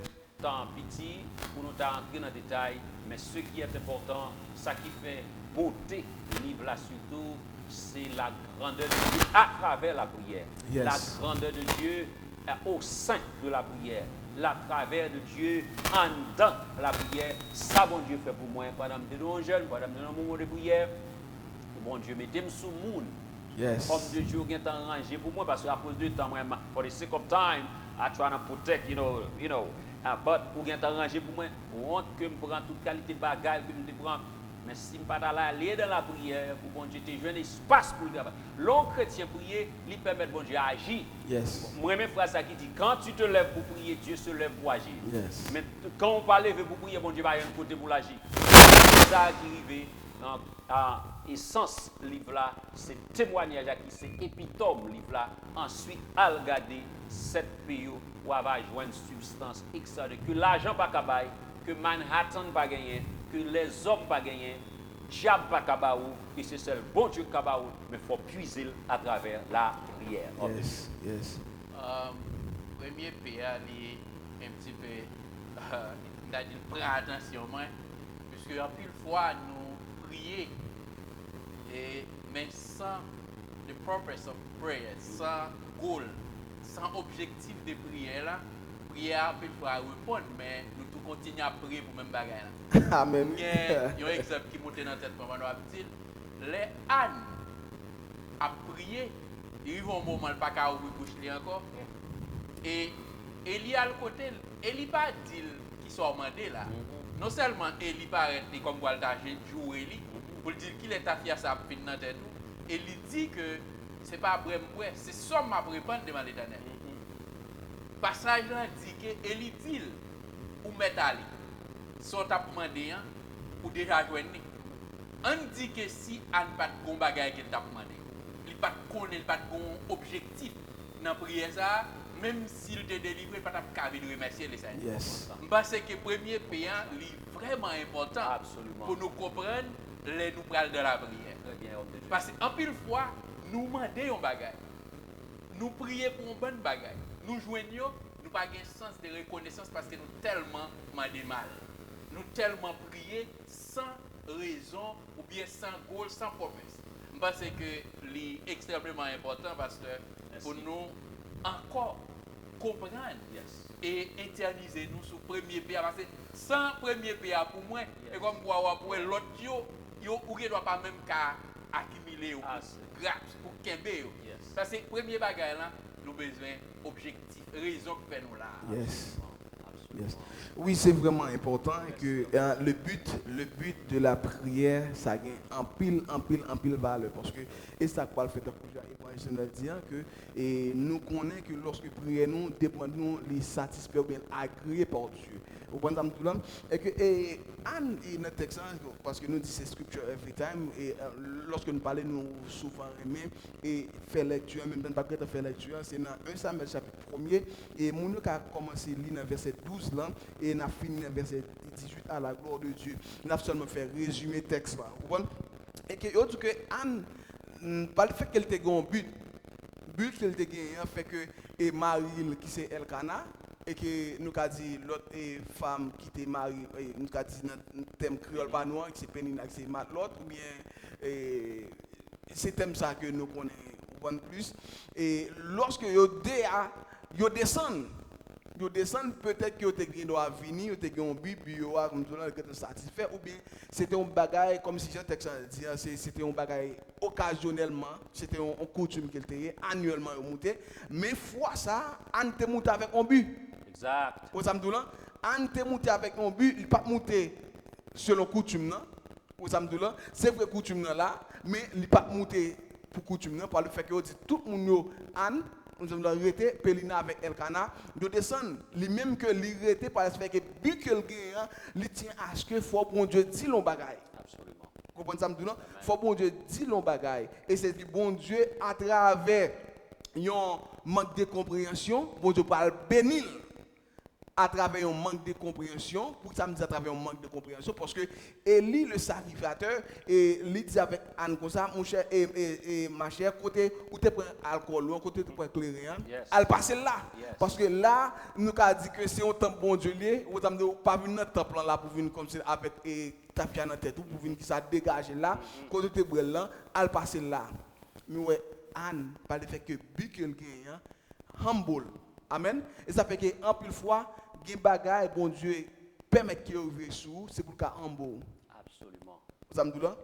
temps petit, pour nous entrer dans le détail, mais ce qui est important, ce qui fait beauté du livre là surtout, c'est la grandeur de Dieu à travers la prière. Yes. La grandeur de Dieu au sein de la prière. La travers de Dieu en dedans la prière. Ça, bon Dieu fait pour moi. Pendant que je suis jeune, pendant que je suis dans un moment de prière, bon Dieu, mettez-moi sous le monde. Yes. Comme Dieu est arrangé pour moi, parce qu'à cause du temps, for the sake of time, I try to protect, you know. But pour être arrangé pour moi, honte que je prends toute qualité de bagaille que je prends. Mais si je ne suis pas aller dans la prière, pour bon Dieu, tu as un espace pour le travail. L'homme chrétien prier, lui permet bon Dieu d'agir. Yes. Moi, même phrase qui dit, quand tu te lèves pour prier, Dieu se lève pour agir. Yes. Mais quand on parle lever pour prier, bon Dieu va aller un côté pour l'agir. C'est ça qui arrive en essence, livre là, c'est témoignage qui c'est épitome, livre là. Ensuite, à regarder cette pays où on va jouer une substance X, que l'argent pas cabaye, que Manhattan pas gagné, que les hommes pas gagné, diable pas cabaou, et c'est seul bon Dieu cabaou, mais il faut puiser à travers la prière. Yes, yes. Premier PA, un petit peu, c'est-à-dire prendre attention, puisque en pile fois nous prions, mais sans the purpose of prayer, sans goal, sans objectif de prière, la prière peut fois répondre, mais nous tout continuons à prier pour même bagaille. Amen. Il y a un exemple qui monte dans la tête pour moi, les ânes à prier, il arrive un moment, il n'y a pas qu'à ouvrir bouche encore. Et Élie à le côté, Élie pas dit qu'il soit demandé là. Non seulement Élie paraît comme quoi il a joué Élie, pour dire qu'il est affaire ça fin dans tête. Élie dit que c'est pas après moi, c'est somme à répondre devant l'Éternel. Passage là dit que Élie dit ou mettre à lui. Son t'a demandé hein, ou déjà joindre. On dit que si Anne pas de bagage qu'elle t'a demandé, il pas connaît, il pas de objectif dans prière ça, même s'il te délivre, pas capable de remercier les Seigneur. Yes. Parce que premier payant est vraiment important. Absolument. Pour nous comprendre les nous pral de la prière. Très bien, homme de Dieu. Parce qu'en pile fois, nous demandons un bagage. Nous prions pour un bon bagage. Nous joignons, nous pas un sens de reconnaissance parce que nous tellement demandé mal. Nous tellement prié sans raison ou bien sans goal, sans promesse. Je pense que c'est extrêmement important parce que pour nous encore comprendre et internaliser nous sur le premier PA. Parce que sans premier PA pour moi, et comme pour l'autre, il ne doit pas même accumuler ou grâce pour Kembe. Ça c'est le premier bagage là, nous avons besoin d'objectifs, raison que fait nous là. Yes. Yes. Oui, c'est vraiment important que le but de la prière, ça gagne en pile valeur. Parce que, et ça quoi le fait de dire que et nous connaissons que lorsque prions, nous dépendons les satisfaire ou bien agréés par Dieu. Vous comprenez tout là? Et que Anne est notre texte parce que nous disons c'est scripture every time et lorsque nous parlons nous souvent aimer et faire lecture même dans pas que faire lecture c'est dans 1 Samuel chapitre 1er et mon a commencé lire dans verset 12 là et n'a fini dans verset 18 à la gloire de Dieu. N'a seulement fait résumer texte là. Vous comprenez? Et que autre que Anne pas le fait qu'elle ait un but qu'elle ait gagné fait que et Marie qui c'est Elkana et que nous avons dit l'autre femme qui était mariée, nous avons dit dans le thème créole pas noir, qui c'est Pénina, qui c'est l'autre, ou bien c'est thème ça que nous connaissons plus. Et lorsque ils descendent, peut-être qu'ils doivent venir, ils ont un but, puis ils ont satisfait, ou bien c'était un bagage, comme si j'ai texte dit, c'était un bagage occasionnellement, c'était un coutume qu'elle était annuellement monté, mais fois ça, on était monté avec un but. Exact. Vous savez, on était monté avec un but, il n'est pas monté selon coutume, vous savez, c'est vrai coutume là, mais il n'est pas monté pour coutume, par le fait que tout le monde, nous sommes arrêtés, Pélina avec Elkana, de descendre, lui-même que l'arrêté par le fait que, but que le gagne, il tient à ce que faut bon Dieu dit l'on bagaille. Absolument. Vous comprenez ça, maintenant? Faut bon Dieu dit l'on bagaille. Et c'est du bon Dieu à travers un manque de compréhension, bon Dieu parle bénir. À travers un manque de compréhension, pour ça me dit à travers un manque de compréhension, parce que Élie, le sacrificateur, et il dit avec Anne comme ça, mon cher, et ma chère, côté où tu prends alcool, ou côté où tu prends clairien, elle passe là. Parce que là, nous avons dit que c'est un temple bon Dieu lié, ou nous pas venir dans le temple là pour venir comme ça avec tapia dans la tête, ou pour venir qui ça dégage là, côté où tu prends là, elle passe là. Mais ouais, Anne, par le fait que but qu'elle gagne, humble. Amen. Et ça fait que en plus fois, des bagages, bon Dieu, permet qu'il arrive sous, c'est pour qu'il humble. Absolument. Vous avez dit là?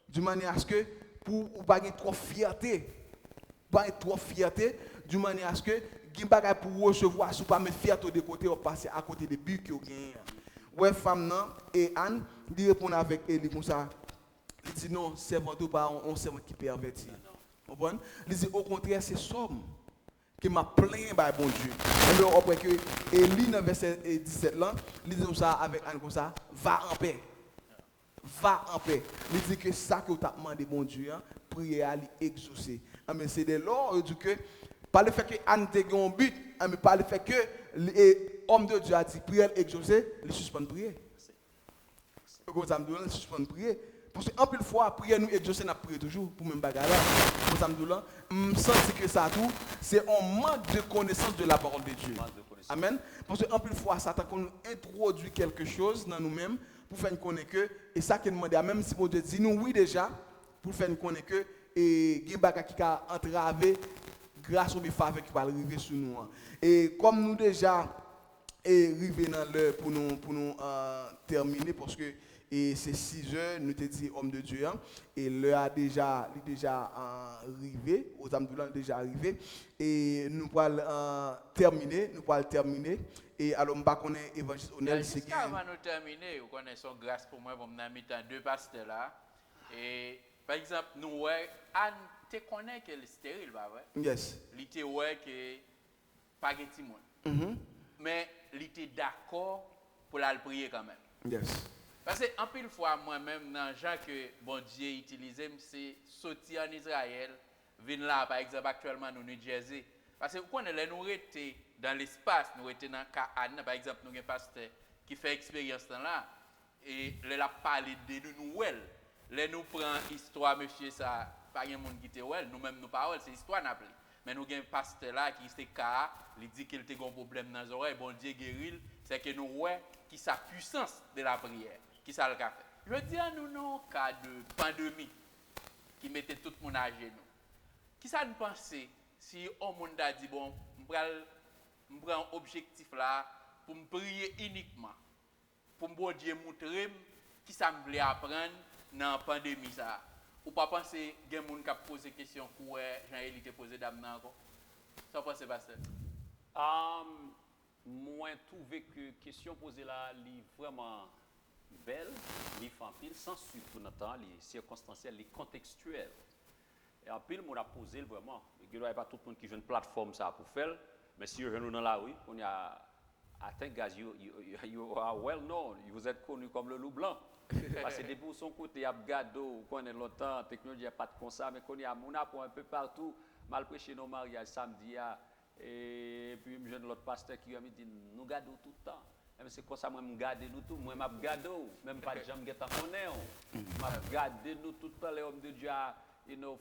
De manière à ce que, pour ne pas avoir trop fierté, de manière à ce que, des bagages pour recevoir, si vous ne pas mettre fierté de côté, vous passez à côté des buts que vous gagnez. Ouais, femme, et Anne, il répond avec elle comme ça. Il dit non, servant ou pas, on servant qui perverti. Vous comprenez? Il dit au contraire, c'est somme. Qui m'a plaint par bon Dieu. Et donc après que Élie dans verset 17 là, il dit ça avec Anne comme ça, va en paix. Va en paix. Il dit que ça que tu as demandé bon Dieu, prier à lui exaucer. Mais c'est de là dit que par le fait que Anne te un but, mais par le fait que l'homme de Dieu a dit prier exaucer, il suspend prier. Comme ça me dit, il suspend prier. Parce qu'en plus de fois, prier nous exaucer, nous prions toujours pour même bagarre là. Pour ça me sens que ça tout, c'est un manque de connaissance de la parole de Dieu. Amen. Parce qu'en plus de fois, Satan nous introduit quelque chose dans nous-mêmes pour faire connaître que, et ça qu'il demande, même si mon Dieu dit nous oui déjà, pour faire connaître que, et il y a des bagages qui ont entravé grâce aux faveurs qui vont arriver sur nous. Et comme nous déjà arrivés dans l'heure pour nous terminer, parce que et c'est 6 heures, nous te dit homme de Dieu, et l'heure a déjà arrivé, aux âmes de déjà arrivé, et nous allons terminer, et alors je connais évangile honnête. Avant de terminer, vous connaissez grâce pour moi, pour me mettre deux pasteurs là, et par exemple, nous, Anne, tu connais qu'elle est stérile, pas vrai? Yes. Il était ouais que pas de monde. Mais il était d'accord pour la prier quand même. Yes. Parce que en pile fois moi-même dans gens que bon Dieu utilisé c'est sortir en Israël, venir là par exemple actuellement au New Jersey parce que quand nous étions dans l'espace, nous étions dans Cannes par exemple, nous avons un pasteur qui fait expérience là et là parler de nous là nous prend histoire monsieur ça pas un monde qui était nous même nous parole c'est histoire n'a mais nous avons un pasteur là qui était cas, il dit qu'il a un problème dans les oreilles, bon Dieu guérit, c'est que nous voyons qui sa puissance de la prière. Qui ça le fait? Je dis à nous, non, cas de pandémie qui mettait tout le monde à genoux. Qui ça nous pense si on monde a dit, bon, je prends un objectif là pour me prier uniquement, pour me bon Dieu montrer qui ça me voulait apprendre dans la pandémie ça. Ou pas penser qu'il y a des gens qui posent des questions pour Jean-Élie te poser d'amener encore? Ça pense pasteur? Moi, trouvé que la question posée là, est vraiment belle, les pile, sans suivre dans le temps, les circonstancielles, les contextuelles. Et en pile, on a posé vraiment. Il n'y a pas tout le monde qui joue une plateforme ça pour faire, mais si vous êtes dans la rue, on a atteint guys, you are well known, vous êtes connu comme le loup blanc. Parce que depuis son côté, il y a gado, on est longtemps, la technologie n'est pas comme ça, mais qu'on y a mon apport un peu partout, mal prêché nos mariages samedi, et puis je l'autre pasteur qui m'a dit, nous gardons tout le temps. C'est comme ça, moi, je garde nous tout. Moi, je garde, même pas de gens qui sont connus. Je garde nous tout le temps, les hommes de Dieu,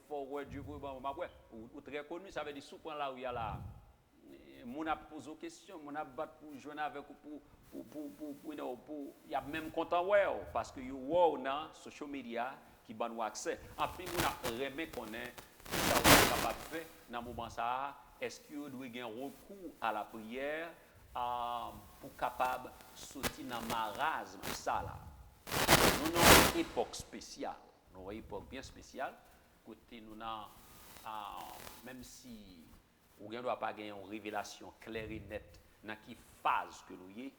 forward du gouvernement. Ou très connu, ça veut dire, souvent là où il y a là, mon a posé des questions, mon a battu pour jouer avec pour, il y a même content, parce que you wow dans les social media qui ont accès. Après, on a remis qu'on est, ça on est capable de faire dans ce moment ça. Est-ce que vous devez avoir recours à la prière pour capable sortir dans le marasme de ça là? Nous avons une époque spéciale, nous avons une époque bien spéciale, côté nous avons, même si vous ne doit pas gagner une révélation claire et nette dans quelle phase que nous y,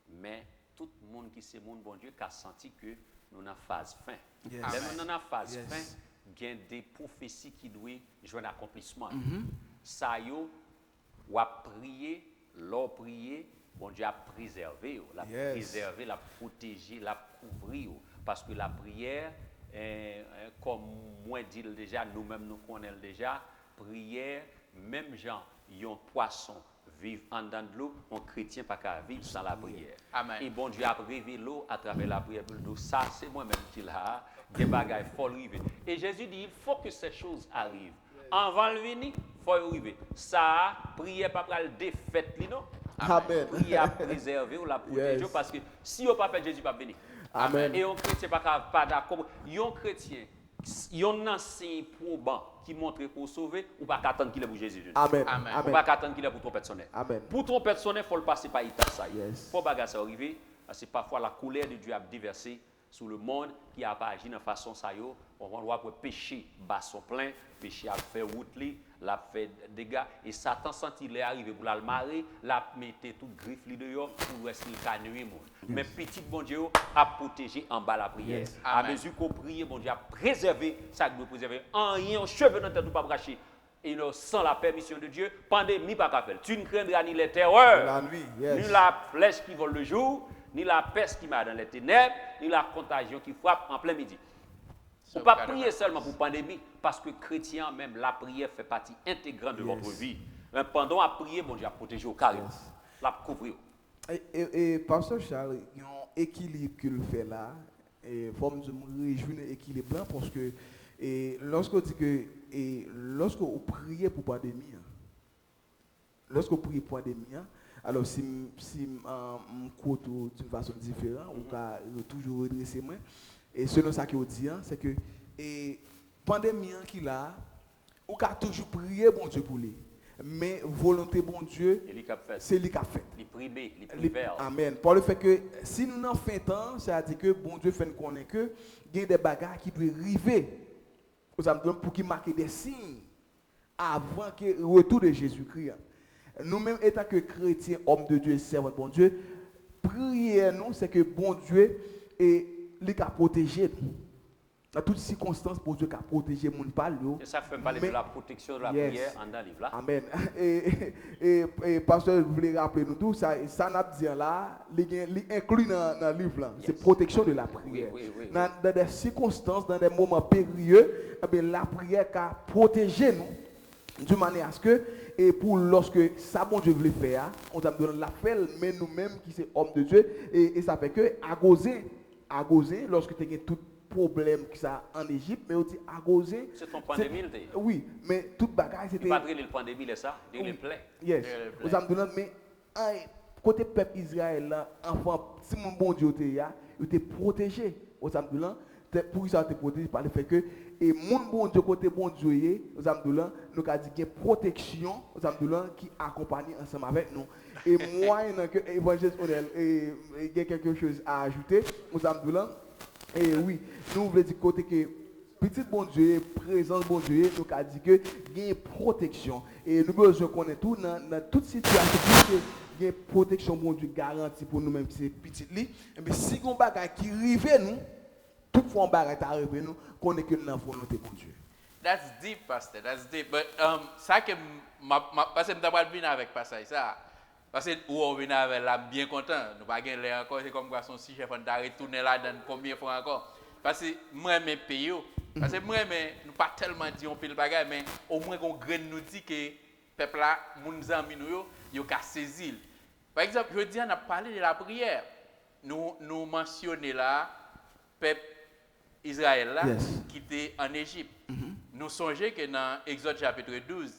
mais tout le monde qui sait mon bon Dieu qui a senti que nous sommes en phase fin. Yes. Nous sommes en phase fin, il y a des prophéties qui doivent jouer un accomplissement. Ça y est, ou a prié, l'on prié, bon Dieu a préservé, l'a préservé, l'a protégé, l'a couvert. Parce que la prière, comme moi dit déjà, nous-mêmes nous connaissons déjà, prière, même gens, ils ont poisson, vivent en dedans de l'eau, un chrétien pas qu'à vivre sans la prière. Amen. Et bon Dieu a révélé l'eau à travers la prière. Donc ça, c'est moi-même qui l'a, des bagailles folles arriver. Et Jésus dit, il faut que ces choses arrivent. Avant le venir, il faut arriver. Ça, prière pas pour la défaite, non? Amen. Prière à préserver ou la protéger, parce que si on pas fait Jésus pas venir. Amen. Et un chrétien pas d'accord. Un chrétien, il y a un ancien probant qui montre pour sauver, ou pas attendre qu'il est pour Jésus. Amen. Ou pas attendre qu'il est pour ton personnel. Amen. Pour ton personnel, il faut le passer par l'étape ça. Yes. Faut bagarre ça arriver, parce que parfois la colère de Dieu a déversé sur le monde qui a pas agi de façon ça yo, on va pour péché bas son plein, péché a fait route li, l'a fait dégâts et Satan senti il est arrivé pour la marrer, l'a mettre tout griffe li dehors pour rester le nuire monde. Mais petit bon Dieu a protégé en bas la prière. Yes. À mesure qu'on prie, bon Dieu a préservé ça doit préserver. En rien cheveux dans tête ou pas bracher. Et sans la permission de Dieu, pandémie pas qu'à faire. Tu ne craindras ni les terreurs, la nuit, ni la flèche qui vole le jour, ni la peste qui m'a dans les ténèbres, ni la contagion qui frappe en plein midi. On ne peut pas prier seulement pour la pandémie, parce que chrétien, même la prière fait partie intégrante de votre vie. Mais pendant la prière, bon Dieu a protégé au carré, la couvrir. Et Pasteur Charles, il y a un équilibre qu'il fait là, et faut me réjouir de l'équilibre là, parce que lorsqu'on dit que lorsqu'on prie pour la pandémie, lorsqu'on prie pour la pandémie, alors si on court d'une façon différente, on peut toujours redresser moi. Et selon ça qu'on dit, c'est que la pandémie qui là, on peut toujours prier bon Dieu pour lui. Mais volonté bon Dieu, c'est lui qui a fait. Les primés, les privés. Amen. Pour le fait que si nous n'en faisons temps, c'est-à-dire que bon Dieu fait nous connaître que il y a des bagages qui doivent arriver pour qu'il marque des signes avant que le retour de Jésus-Christ. Nous-mêmes, étant que chrétiens, hommes de Dieu, servants de bon Dieu, prier nous, c'est que bon Dieu est lui qui a protégé nous. dans toutes circonstances, pour Dieu qui a protégé mon parle. C'est ça que fait parler de la protection de la Yes. prière en dans le livre là. Amen. Et pasteur, vous voulez rappeler nous tout, ça n'a dit là, il inclut dans le livre là, c'est protection de la prière. Oui. Dans des circonstances, dans des moments périlleux, eh bien, la prière qui a protégé nous, de manière à ce que, et pour lorsque ça, bon Dieu voulait faire, on t'a donné l'appel, mais nous-mêmes qui sommes hommes de Dieu, et ça fait que, à causer, lorsque tu as tout problème qui ça en Égypte, mais aussi à causer. C'est ton pandémie. Oui, mais toute bagaille c'était. Pas le pandémie, c'est ça, il est plein. Yes. Vous avez donné, mais côté peuple Israël là, enfant, si mon bon Dieu était protégé. Vous avez donné, pour ça était protégé par le fait que et mon bon Dieu côté bon Dieu, vous avez donné, nous avons dit qu'il y a protection, vous avez donné qui accompagne ensemble avec nous. Et moi, que évangile Onel, il y a quelque chose à ajouter, vous avez donné. Et oui, nous voulons dire côté que petit bon Dieu, présence bon Dieu, nous avons dit que il y a une protection. Et nous besoin connaître tout dans toute situation, il y a une protection bon Dieu garantie pour nous-mêmes, c'est petit lit. Mais si on bagaille qui arrive nous, toutefois on bagaille arrive nous, connaît que nous avons volonté bon Dieu. That's deep, pastor. That's deep. But ça que parce que m't'a pas venir avec passage ça. Parce que où on vient avec là bien content, nous pas gagner encore, c'est comme quoi son si chef on t'a retourner là dans combien de fois encore. Parce que moi mes pays, parce que moi mais nous pas tellement dit on pile bagarre mais au moins qu'on graine nous dit que peuple là moun amis nous yo ka saisir. Par exemple, je dis on a parlé de la prière. Nous mentionner là peuple Israël là qui était en Égypte. Nous songeons que dans Exode chapitre 12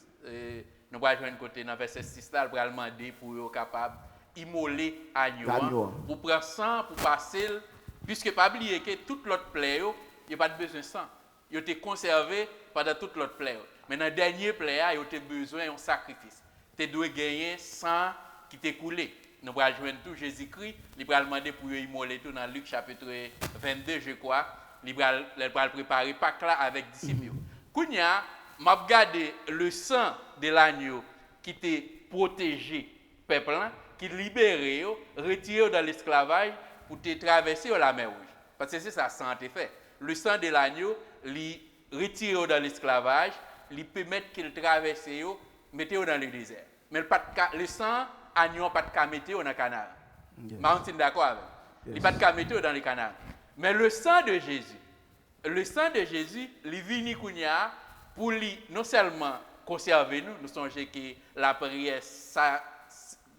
nous allons jouer un côté dans verset 6 là, pour demander pour être capable d'immoler agneau pour prendre sang pour passer puisque pas oublier que toute l'autre plaie il n'y a pas de besoin de sang. Il était conservé pendant toute l'autre plaie. Mais dans le dernier plaie il y a besoin d'un sacrifice. Tu dois gagner sang qui t'est coulé. Nous allons joindre tout Jésus-Christ, il va demander pour immoler tout dans Luc chapitre 22 je crois. Il va préparer Pâques là avec disciples. Kounya m'a regardé le sang de l'agneau qui était protégé peuple qui libéré retiré dans l'esclavage pour te traverser la mer Rouge parce que c'est ça santé fait le sang de l'agneau li retiré dans l'esclavage li permettre qu'il traverse mettre dans le désert mais le sang agneau pas de mettre dans le canal on est d'accord avec il pas de mettre dans le canal mais le sang de Jésus li vini kounya pour lui non seulement conserver nous songeons que la prière ça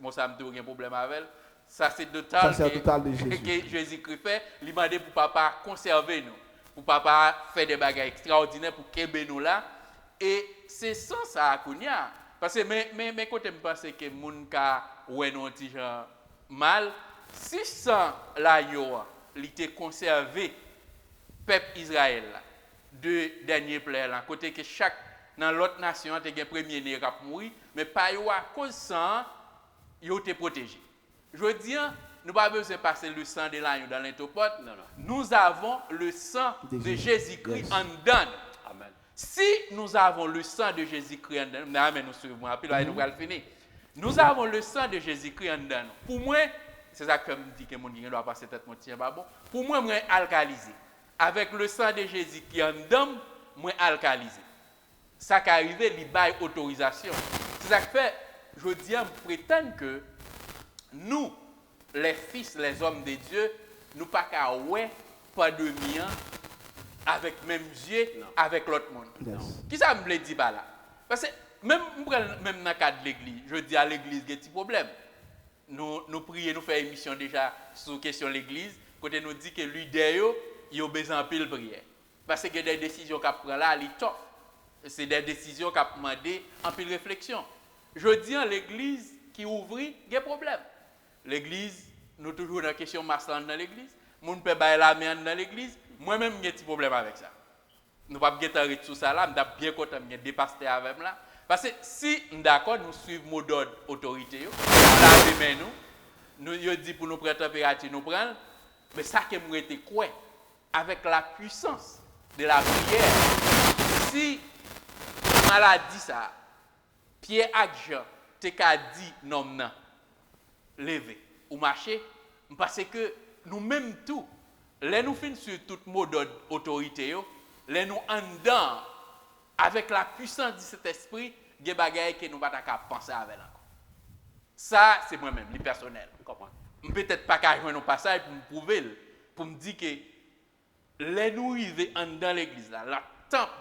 moi ça me donne un problème avec elle ça c'est total de Jésus. Que Jésus-Christ fait il m'a dit pour papa conserver nous pour papa faire des bagages extraordinaires pour qu'aider nous là et c'est sans ça kounya parce que mais quand me pense que moun ka ouais non petit genre mal si sans la yo il était conservé peuple Israël là de dernier plaie là côté que chaque dans l'autre nation tu as premier né qui a mourir mais pas yo à cause sang yo te protégé je dis nous pas besoin de passer le sang de l'agneau dans l'intopote nous avons le sang de Jésus-Christ en dedans amen si nous avons le sang de Jésus-Christ en dedans amen nous suivons puis là nous allons finir nous avons le sang de Jésus-Christ en dedans pour moi c'est ça que me dit que mon qui doit passer tête mon tien pas bon pour moi alcalisé avec le sang de Jésus qui en dedans moi alcalisé ça qui arrive il bail autorisation c'est ça que fait je dis prétend que nous les fils les hommes de Dieu nous pas qu'à ouais pas de mien avec même yeux avec l'autre monde qui ça me dit pas là parce que même dans le cadre de l'église je dis à l'église il y a des problèmes nous prions nous faire émission déjà sur question de l'église côté nous dit que leader il a besoin de pile prière parce que des décisions qu'a prend là il top c'est des décisions qu'a demandé en pile réflexion je dis à l'église qui ouvre il y a problème l'église nous toujours dans question massage dans l'église mon peut bailler la main dans l'église moi-même j'ai un petit problème avec ça nous pas bien t'arrêter tout ça là m'ta bien content bien dépasser avec là parce que si d'accord nous suivons mot d'ordre autorité yo laver nous yo dit pour nous prendre température nous prendre mais ça que moi était quoi avec la puissance de la prière si maladie ça Pierre Agjean te ka dit non lever ou marcher parce que nous même tout les nous fin sur tout mot d'autorité, les nous en dedans, avec la puissance de cet esprit, il y a des bagailles que nous ne pouvons pas penser avec encore. Ça, c'est moi-même, le personnel. Peut-être pas qu'à joindre un passage pour me prouver, pour me dire que les nous arrivons en dedans l'église, là, la temple,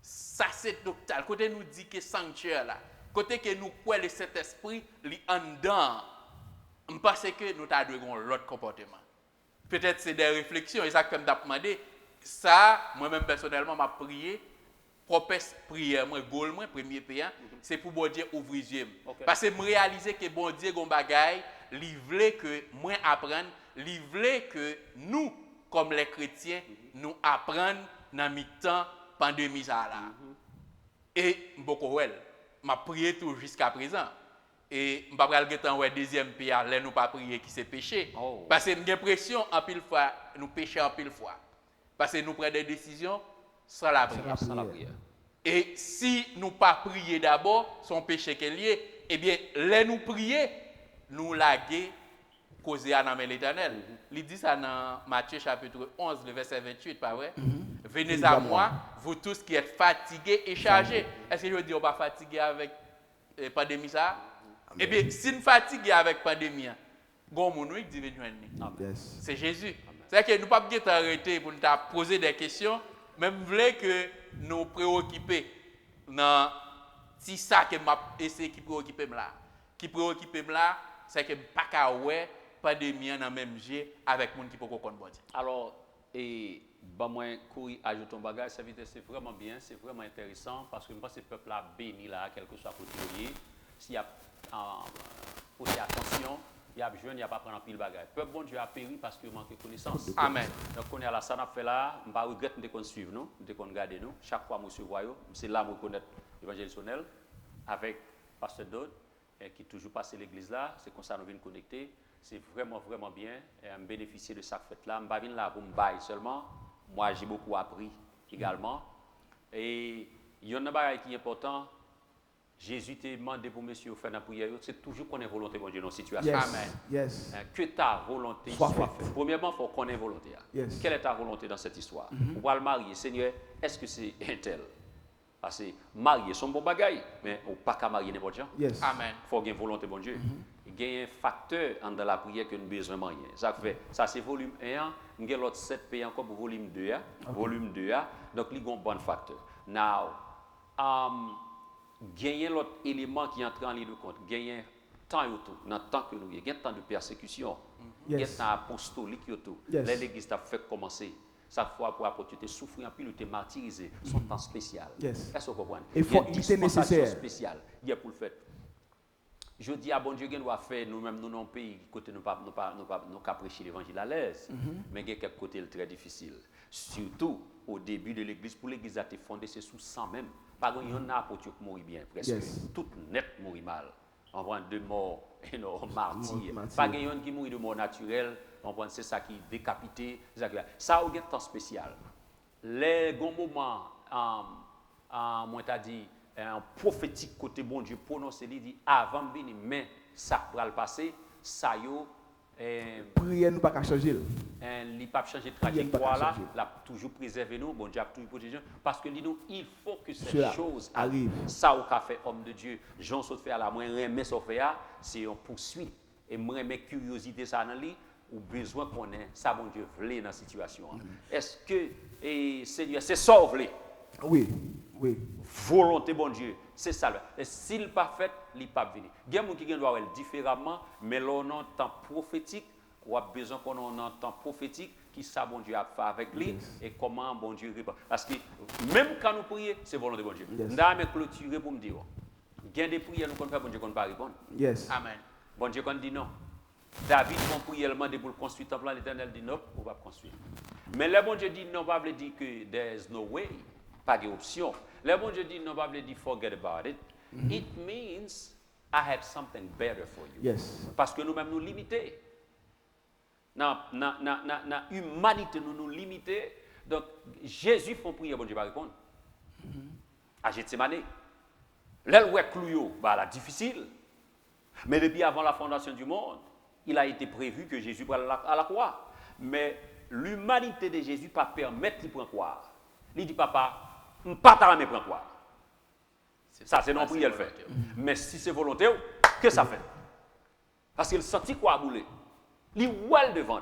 ça c'est total. Côté nous dit que sanctuaire là, côté que nous croyons le Saint-Esprit, li en dedans, je pense que nous avons l'autre comportement. Peut-être c'est des réflexions, et ça comme tu as demandé, ça, moi-même personnellement, m'a prié, propre prière, moi, goal, moi, premier payant, c'est pour bon Dieu ouvrir les yeux. Parce que je réalise que bon Dieu, gon bagaille, il veut que moi apprenne, il veut que nous, comme les chrétiens, nous apprenions dans le temps pandémie ça là. Et beaucoup m'a prié tout jusqu'à présent. Et je ne vais pas le deuxième pays, là nous pas prier qui c'est péché. Parce que j'ai l'impression en pile fois nous péchons en pile fois. Parce que nous prenons des décisions sans la prière. Et si nous pas prier d'abord, son péché qu'est lié, eh bien, là nous prier, nous laguer causer à l'âme l'Éternel. Il dit ça dans Matthieu chapitre 11, le verset 28, pas vrai? Venez à moi, vous tous qui êtes fatigués et chargés. Est-ce que je dis on pas fatigué avec pandémie ça? Eh bien, si nous fatigués avec pandémie, c'est Jésus. C'est que nous ne pouvons pas arrêter pour nous poser des questions, même voulez que nous préoccuper dans si ça que m'a essayé qui préoccupe là. Qui préoccupe là, c'est que pas qu'à ouais pandémie dans même jeu avec monde qui peut connaître bon Dieu. Alors et bah moi courir ajouter un bagage c'est vraiment bien, c'est vraiment intéressant parce que je pense que le peuple a béni là quelque soit côté s'il y a porter attention, il y a besoin, il n'y a pas prendre un pile bagage. Le peuple bon Dieu a péri parce qu'il manque de connaissance. Amen. Donc on est à la ça n'a fait là, on va regretter de qu'on suivre nous, de qu'on garde nous. Chaque fois monsieur voyons, c'est là où reconnaître l'évangélisationnel avec pasteur Dodd qui toujours passe l'église là, c'est comme ça nous venons connecter. C'est vraiment bien et me bénéficier de cette fête là. Je ne vais pas là pour me bailler seulement. Moi j'ai beaucoup appris également. Et il y a un bagage qui est important. Jésus t'a demandé pour monsieur faire la prière, c'est toujours qu'on ait volonté de Dieu dans la situation. Yes. Amen. Yes. Que ta volonté soit faite. Premièrement, il faut qu'on ait volonté. Yes. Quelle est ta volonté dans cette histoire? Pour le marier, Seigneur, est-ce que c'est un tel? Parce que marier, c'est un bon bagage, mais on ne peut pas marier n'importe qui. Yes. Amen. Il faut avoir une volonté de Dieu. Il y a un facteur dans la prière que nous avons besoin de marier. Ça c'est volume 1, nous avons l'autre 7 pays encore pour volume 2. Volume 2, donc il y a un bon facteur. Now, gagner l'autre élément qui entre en ligne de compte, gagner temps autour, dans le temps que nous avons, temps de persécution, gagner temps apostolique autour. L'église a fait commencer. Chaque fois pour apporter tu souffrir en pile, tu es martyrisé, son temps spécial. Est-ce que vous comprenez? Il faut être nécessaire. Spécial. Il y a pour le faire. Je dis à bon Dieu qu'on doit faire nous-mêmes nous dans le pays côté nous pas prêcher l'évangile à l'aise, mais il y a quelques côtés très difficiles. Surtout au début de l'église, pour l'église a été fondée c'est sous 100 même. Par contre, il y en a pour mourir bien presque. Tout net mourir mal. On voit deux morts martyrs. Pas de gens qui mourent de mort naturelle. On voit c'est ça qui est décapité. Ça a un temps spécial. Les bons moments, moi t'as dit un prophétique côté bon Dieu prononcé, il dit avant de venir, mais ça va le passer, ça y est. Prière nous pas qu'à changer. Il n'a pas changé de trajectoire là, il a toujours préservé nous, bon Dieu a toujours protégé nous, parce que nous, il faut que cette chose arrive. Ça au fait homme de Dieu, Jean saute fait à la moins remet ça fait c'est une poursuite et moi mes curiosité ça dans lui ou besoin qu'on ait ça bon Dieu voulait dans la situation. Est-ce que Seigneur c'est ça voulait? Oui. Volonté bon Dieu, c'est ça. Et s'il pas fait, il pas venir. Il y a des gens qui doivent voir différemment, mais là on a un temps prophétique, on a besoin qu'on ait un temps prophétique qui ça bon Dieu a fait avec lui et comment bon Dieu répond. Parce que même quand nous prions, c'est volonté bon Dieu. Nous avons clôturé pour me dire, il y a des prières nous qu'on fait bon Dieu qu'on ne pas répondre. Amen. Bon Dieu qu'on dit non. David mon prière demandé pour construire le temple, l'Éternel dit non, on va construire. Mais le bon Dieu dit non, pas veut dire que there's no way, pas d'option. Le bon Dieu dit non, pas veut dire forget about it. It means I have something better for you. Parce que nous-mêmes nous limités. Dans l'humanité, nous limités. Donc, Jésus fait prier, bon Dieu va répondre. À Gethsemane. L'elle est cloué, bah, difficile. Mais depuis avant la fondation du monde, il a été prévu que Jésus va à la croix. Mais l'humanité de Jésus pas permettre de prendre croire. Il dit papa, je ne pas t'arrêter prendre croire. Ça c'est non prière le fait. Mais si c'est volontaire, qu'est-ce que ça fait? Parce qu'il sentit quoi bouler. Il voit devant.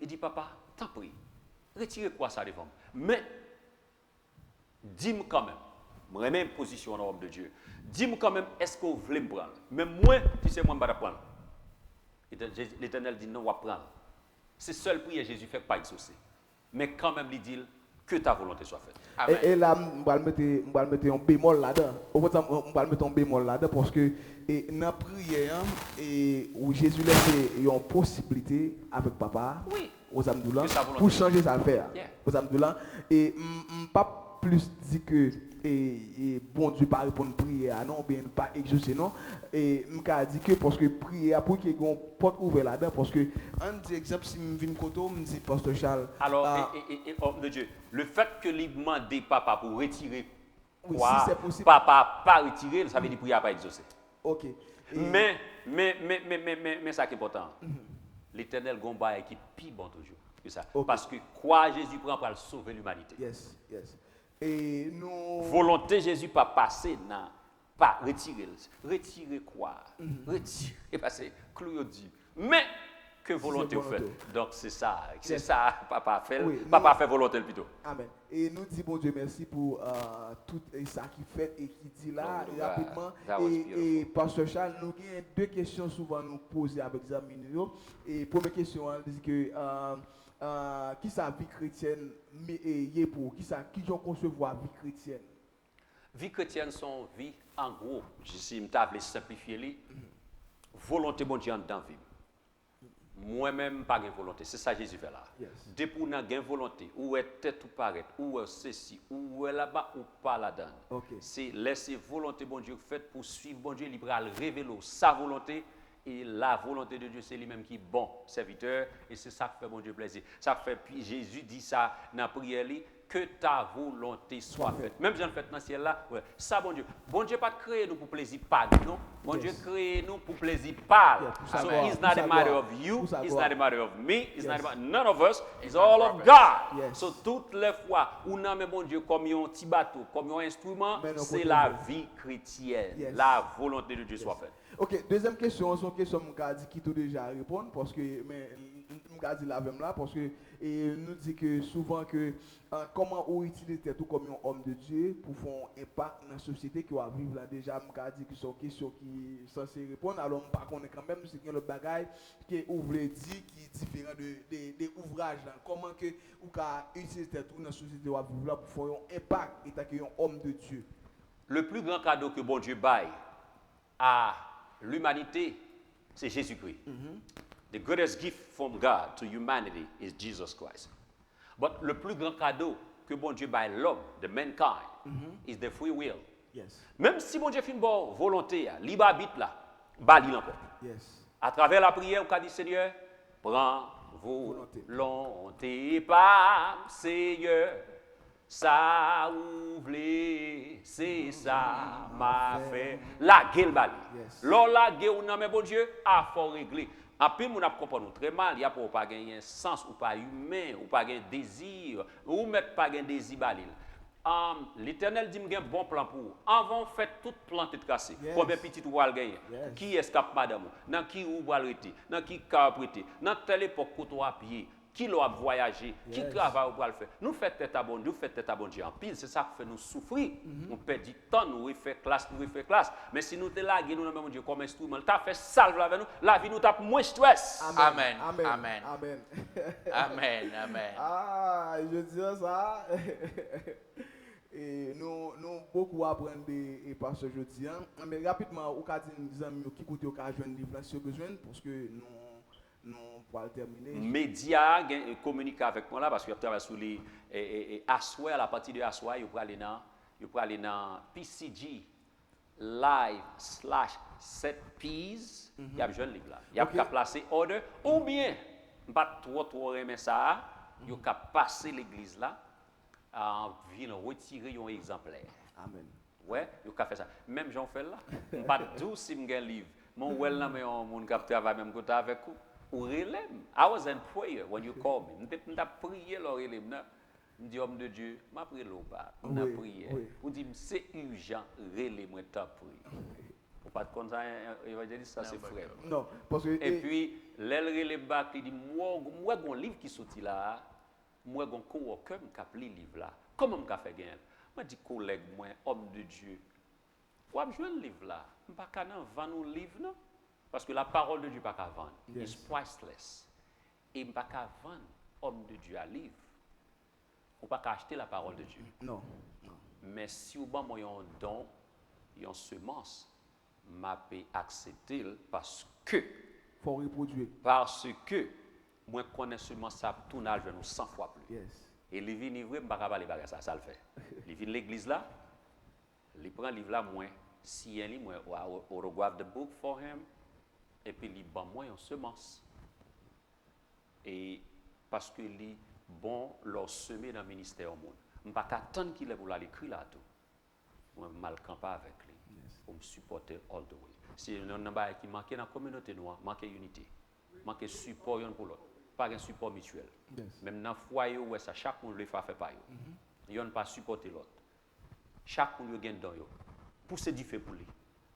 Il dit papa, t'en prie, retirez quoi ça devant. Mais dis-moi quand même, je remets une position en homme de Dieu. Dis-moi quand même, est-ce que vous voulez me prendre? Même moi, tu sais, moi, je ne vais pas prendre. L'Éternel dit non, on va prendre. C'est seul prière Jésus fait pas exaucer. Mais quand même, il dit que ta volonté soit faite. Amen. Et là, on va mettre un bémol là-dedans. On va mettre un bémol là-dedans parce que dans la prière, où Jésus laisse une possibilité avec papa, Oui. aux Amdoula, Que sa volonté. pour changer sa affaire. Yeah. Aux Amdoula. Et pas plus dit que bon Dieu pas répondre prière, non, bien pas exaucer, non. Et je dit que parce que prière, pour qu'il y ait une porte ouverte là-dedans, parce que, un des exemples, si je viens de côté, je me dis, Pasteur Charles. Alors, homme de Dieu, le fait que lui demande papa pour retirer Oui, quoi, si c'est possible. papa pas retirer, ça veut dire prière pas exaucer. Ok. Mais ça qui est important. L'Éternel Gomba qui est plus bon toujours que ça. Ok. Parce que quoi Jésus prend pour sauver l'humanité. Yes, yes. Et nous. Volonté Jésus pas passer, non, pas retirer. Retirer quoi? Retirer, parce que Clou dit. Mais que volonté vous volonté. faites. Donc c'est ça. C'est Yes. ça, papa fait. Oui, Papa nous- fait volonté plutôt. Amen. Et nous disons, bon Dieu, merci pour tout ça qui fait et qui dit là, Oh, et rapidement. that was Et Pasteur Charles, nous avons deux questions souvent nous poser avec les amis. Et première question, elle dit que qui sa vie chrétienne est pour qui ont concevoir vie chrétienne. Vie chrétienne, son vie, en gros, si je t'avais simplifié, volonté bon Dieu dans la vie. Moi-même, pas de volonté. C'est ça que Jésus fait là. Yes. Depuis qu'on a une volonté, ou est tête ou paraître, ou est ceci, ou est là-bas, ou pas là-dedans. Ok. C'est laisser volonté bon Dieu faite pour suivre bon Dieu, il va le révéler sa volonté. Et la volonté de Dieu, c'est lui-même qui est bon serviteur. Et c'est ça qui fait bon Dieu plaisir. Ça fait, puis Jésus dit ça dans la prière, que ta volonté soit faite. Même si on fait dans le ciel là, ouais, ça bon Dieu. Bon Dieu pas créé nous pour plaisir pas non. Bon Yes. Dieu créé nous pour plaisir pas. Yeah, pour sa So gloire, it's pour not sa a matter gloire, of you, pour sa it's gloire. not a matter of me, it's Yes. not about none of us, it's not all of purpose. God. Yes. So toutes les fois où on a bon Dieu comme un petit bateau, comme un instrument, Mais non, c'est côté la de- vie chrétienne. Yes. La volonté de Dieu soit faite. Ok, deuxième question, c'est une question que je dit qui tout déjà répondre parce que mais je dit la même là parce que et nous dit que souvent que comment on utilise tout comme un homme de Dieu pour faire un impact dans la société qui va vivre là déjà je dit que c'est une question qui est censée répondre alors par contre quand même c'est le bagage qui ouvre dit qui est différent des ouvrages là comment que ou ka utiliser tout dans la société qui va vivre là pour faire un impact et tant un homme de Dieu. Le plus grand cadeau que bon Dieu baille à l'humanité, c'est Jésus-Christ. The greatest gift from God to humanity is Jesus Christ. But le plus grand cadeau que bon Dieu baille l'homme, the mankind, is the free will. Yes. Même si bon Dieu fait une bonne volonté, libre arbitre là, baille encore. Yes. À travers la prière, on dit Seigneur, prends Volonté. volonté par Seigneur. Ça ou vle, c'est ça m'a fait. La gueule bali. Yes. Lors la gueule ou non mais bon Dieu, a faut régler. Après mon a comprendre très mal, il y a pour pas gagner sens ou pas humain ou pas gagner désir ou mettre pas gagner désir balil. L'Éternel dit m'gen bon plan pour. Avant fait toute plante de casser. Yes. Combien petit ou va gagner? Yes. Qui escape madame? Dans qui ou va arrêter? Dans qui ka prêter? Dans telle époque qu'on à pied. Qui l'a voyagé, qui Yes. travaille pour le faire. Nous faisons tête à bon Dieu, nous faisons tête à bon Dieu en pile, c'est ça qui fait nous souffrir. On perd du temps, nous refait classe, nous refait classe. Mais si nous te laguons, nous avons Dieu comme instrument, tu as fait salve avec nous, la vie nous tape moins stress. Amen. Amen. Amen. Amen. Amen. Amen. Ah, je dis ça. Et nous beaucoup apprendre et parce que je dis mais rapidement au cas des amis qui écoutent au cas joindre livre si besoin parce que nous pour terminer. Média communique avec moi là parce que je travaille sur les Assoir, à la partie de Assoir, il peut aller dans PCG live/7Ps. Il y a besoin de livre là. Il y a qu'à placer order ou bien pas trop aimer ça, il y a qu'à passer l'église là. Vient retirer un exemplaire. Amen. Ouais, il y a faire ça. Même j'en fais là. Pas tout si me gagne livre. Mon well là mais on monde qui travaille même côté avec vous. ou relève. I was in prayer when you called me. M'ta prié leur relève. Me dit homme de Dieu, m'a prié l'eau pas. On a prié. Ou dit c'est urgent, relève moi t'a prié. Pour pas de comme ça évangéliste ça c'est frère. Non, parce que Et puis l'elle bac il dit moi gon livre qui sorti là, moi gon coworker qui a pris livre là. Comment m'a fait gain? Moi dit collègue moi homme de Dieu. Ou a jouer le livre là. Pas qu'à vendre un livre non parce que la parole de Dieu pas qu'à vendre. It's priceless. Et pas qu'à vendre homme de Dieu à livre. On pas qu'à acheter la parole de Dieu. non. Mais si vous avez un don, une semence, m'a peut accepter parce que Faut reproduire. moi connais semence ça tourne à nous 100 fois plus. Yes. Et les vins livrés pas capable les ça le fait. Les vins l'église là, il prend livre là moins si un moi or grab the book for him et puis il ban moi une semence. Et parce que li bon leur semer dans le ministère au monde. Je ne peux pas attendre qu'il ait pour l'écrire là tout. Moi mal camper avec lui. Pour me supporter all the way. Si il y a un bail qui manque dans la communauté noire, manque unité, manque support pour l'autre, pas un support mutuel. Même dans le foyer où ça chaque monde le fait pas yo. Il ne pas supporter l'autre. Chaque monde gagne dans yo. Pour se differ pour lui.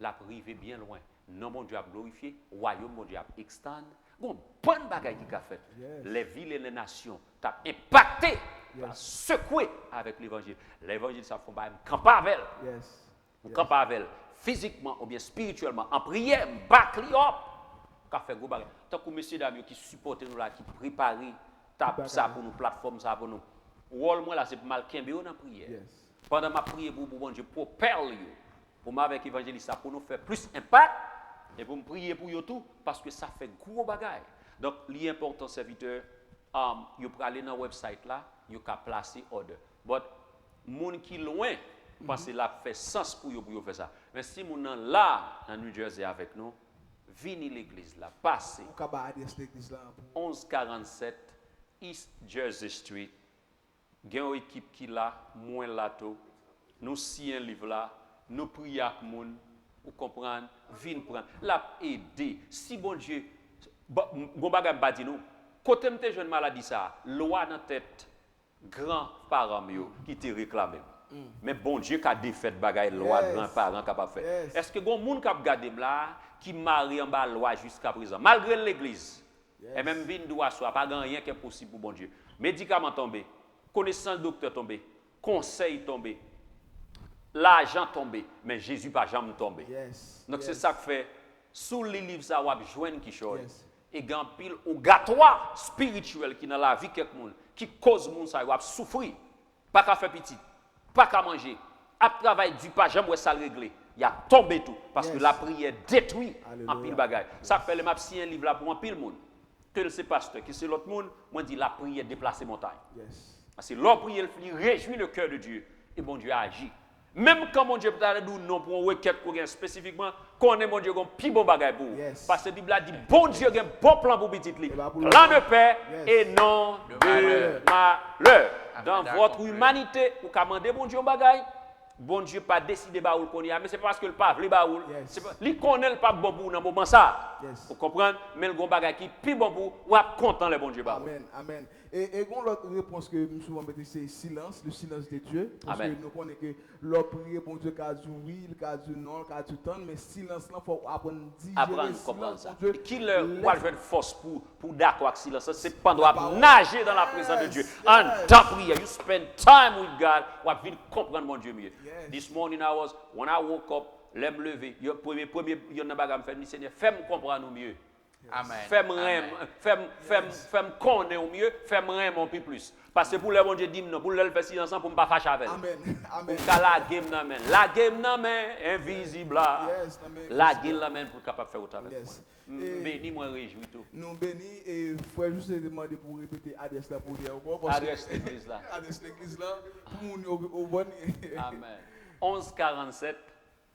La privé bien loin. Non mon Dieu a glorifié, royaume mon Dieu a extend. Bon, bonne bagaille qui a fait. Les villes et les nations t'as impacté, secoué avec l'évangile. L'évangile ça faut pas camper avec. On campe avec elle physiquement ou bien spirituellement en prière, back li up. Qu'a fait gros bagaille. Tant que messieurs dames qui supportent nous là qui préparent ça pour nous plateforme ça pour nous. Rôle moi là c'est pour mal kembe dans prière. Pendant ma prière pour bon Dieu pour perle yo. Pour moi avec évangéliste ça pour nous faire plus impact. Et pour me prier pour eux tout, parce que ça fait gros bagaille. Donc, l'important serviteur, vous pouvez aller dans le website là, vous pouvez placer order. Mais, les gens qui sont loin, parce que ça fait sens pour vous faire ça. Mais si vous êtes là, dans New Jersey avec nous, venez l'église là, passez. 1147 East Jersey Street. Il y a une équipe qui est là, moi là tout. Nous signons un livre là, nous prions avec les gens. Vous comprenez? Vin prendre. La aider. Si bon Dieu, bon bagage pas dit nous. Côté m'te jeune maladie ça, loi dans tête grands-parents qui te réclamé. Mais bon Dieu qui a défait bagage loi grands-parents capable faire. Est-ce que gon monde qui a regardé là qui marie en bas loi jusqu'à présent malgré l'église. Et même vin doit soit pas rien qui est possible pour bon Dieu. Médicaments tombés, connaissance docteur tombé, conseil tombé. L'argent tombé, mais Jésus pas jamais tombé. Donc c'est ça que fait sous les livres ça va joindre qui chose. Et grand pile au gâtois spirituel qui dans la vie quelque monde qui cause monde ça va souffrir. Pas qu'à faire petit, pas qu'à manger, à travail du pas jamais ça régler. Il a tombé tout parce que la prière détruit en pile bagaille. Ça fait le m'a si un livre là pour un pile monde. Que c'est pasteur qui c'est l'autre monde, moi dit la prière déplacer montagne. Parce que l'homme prière réjouit le cœur de Dieu et bon Dieu agit. Même quand mon Dieu peut-être nous non pour une requête qu'on spécifiquement qu'on est mon Dieu qu'on plus bon bagage pour parce que la Bible a dit bon Dieu a un bon plan pour petit li plan de paix et non de malheur dans votre humanité ou commander bon Dieu un bagage bon Dieu pas décidé baoul qu'on y a mais c'est parce que le pas veut baoul c'est lui connaît le pas bon pour dans moment ça vous comprenez mais le bon bagage qui plus bon pour ou content le bon Dieu baoul amen et l'autre réponse que nous souvent mettons c'est silence, le silence de Dieu. Parce que nous connaissons que l'homme prie, bon Dieu, qui a dit oui, qui a dit non, qui a dit tant, mais silence, il faut apprendre à dire. Apprendre à comprendre ça. Qui leur jouer de force pour d'accord avec silence, c'est pendant nager dans la présence de Dieu. En tant prière, you spend time with God, ou venir comprendre mon Dieu mieux. This morning when I woke up, l'aime lever, premier, il y a un bagage me fait, Seigneur, fais-moi comprendre mieux. Amen. Fais-moi connaître au mieux, fais-moi un peu plus. Parce que pour le bon Dieu dit non, pour le faire silence pour ne pas fâcher avec. Amen. Pour la game nan men. La game nan men invisible là. La game nan men pour capable faire autant avec moi. Béni moi réjouis tout. Nous bénis et faut juste demander pour répéter adresse là pour dire encore adresse l'église là. Adresse l'église là pour nous au bon. Amen. 1147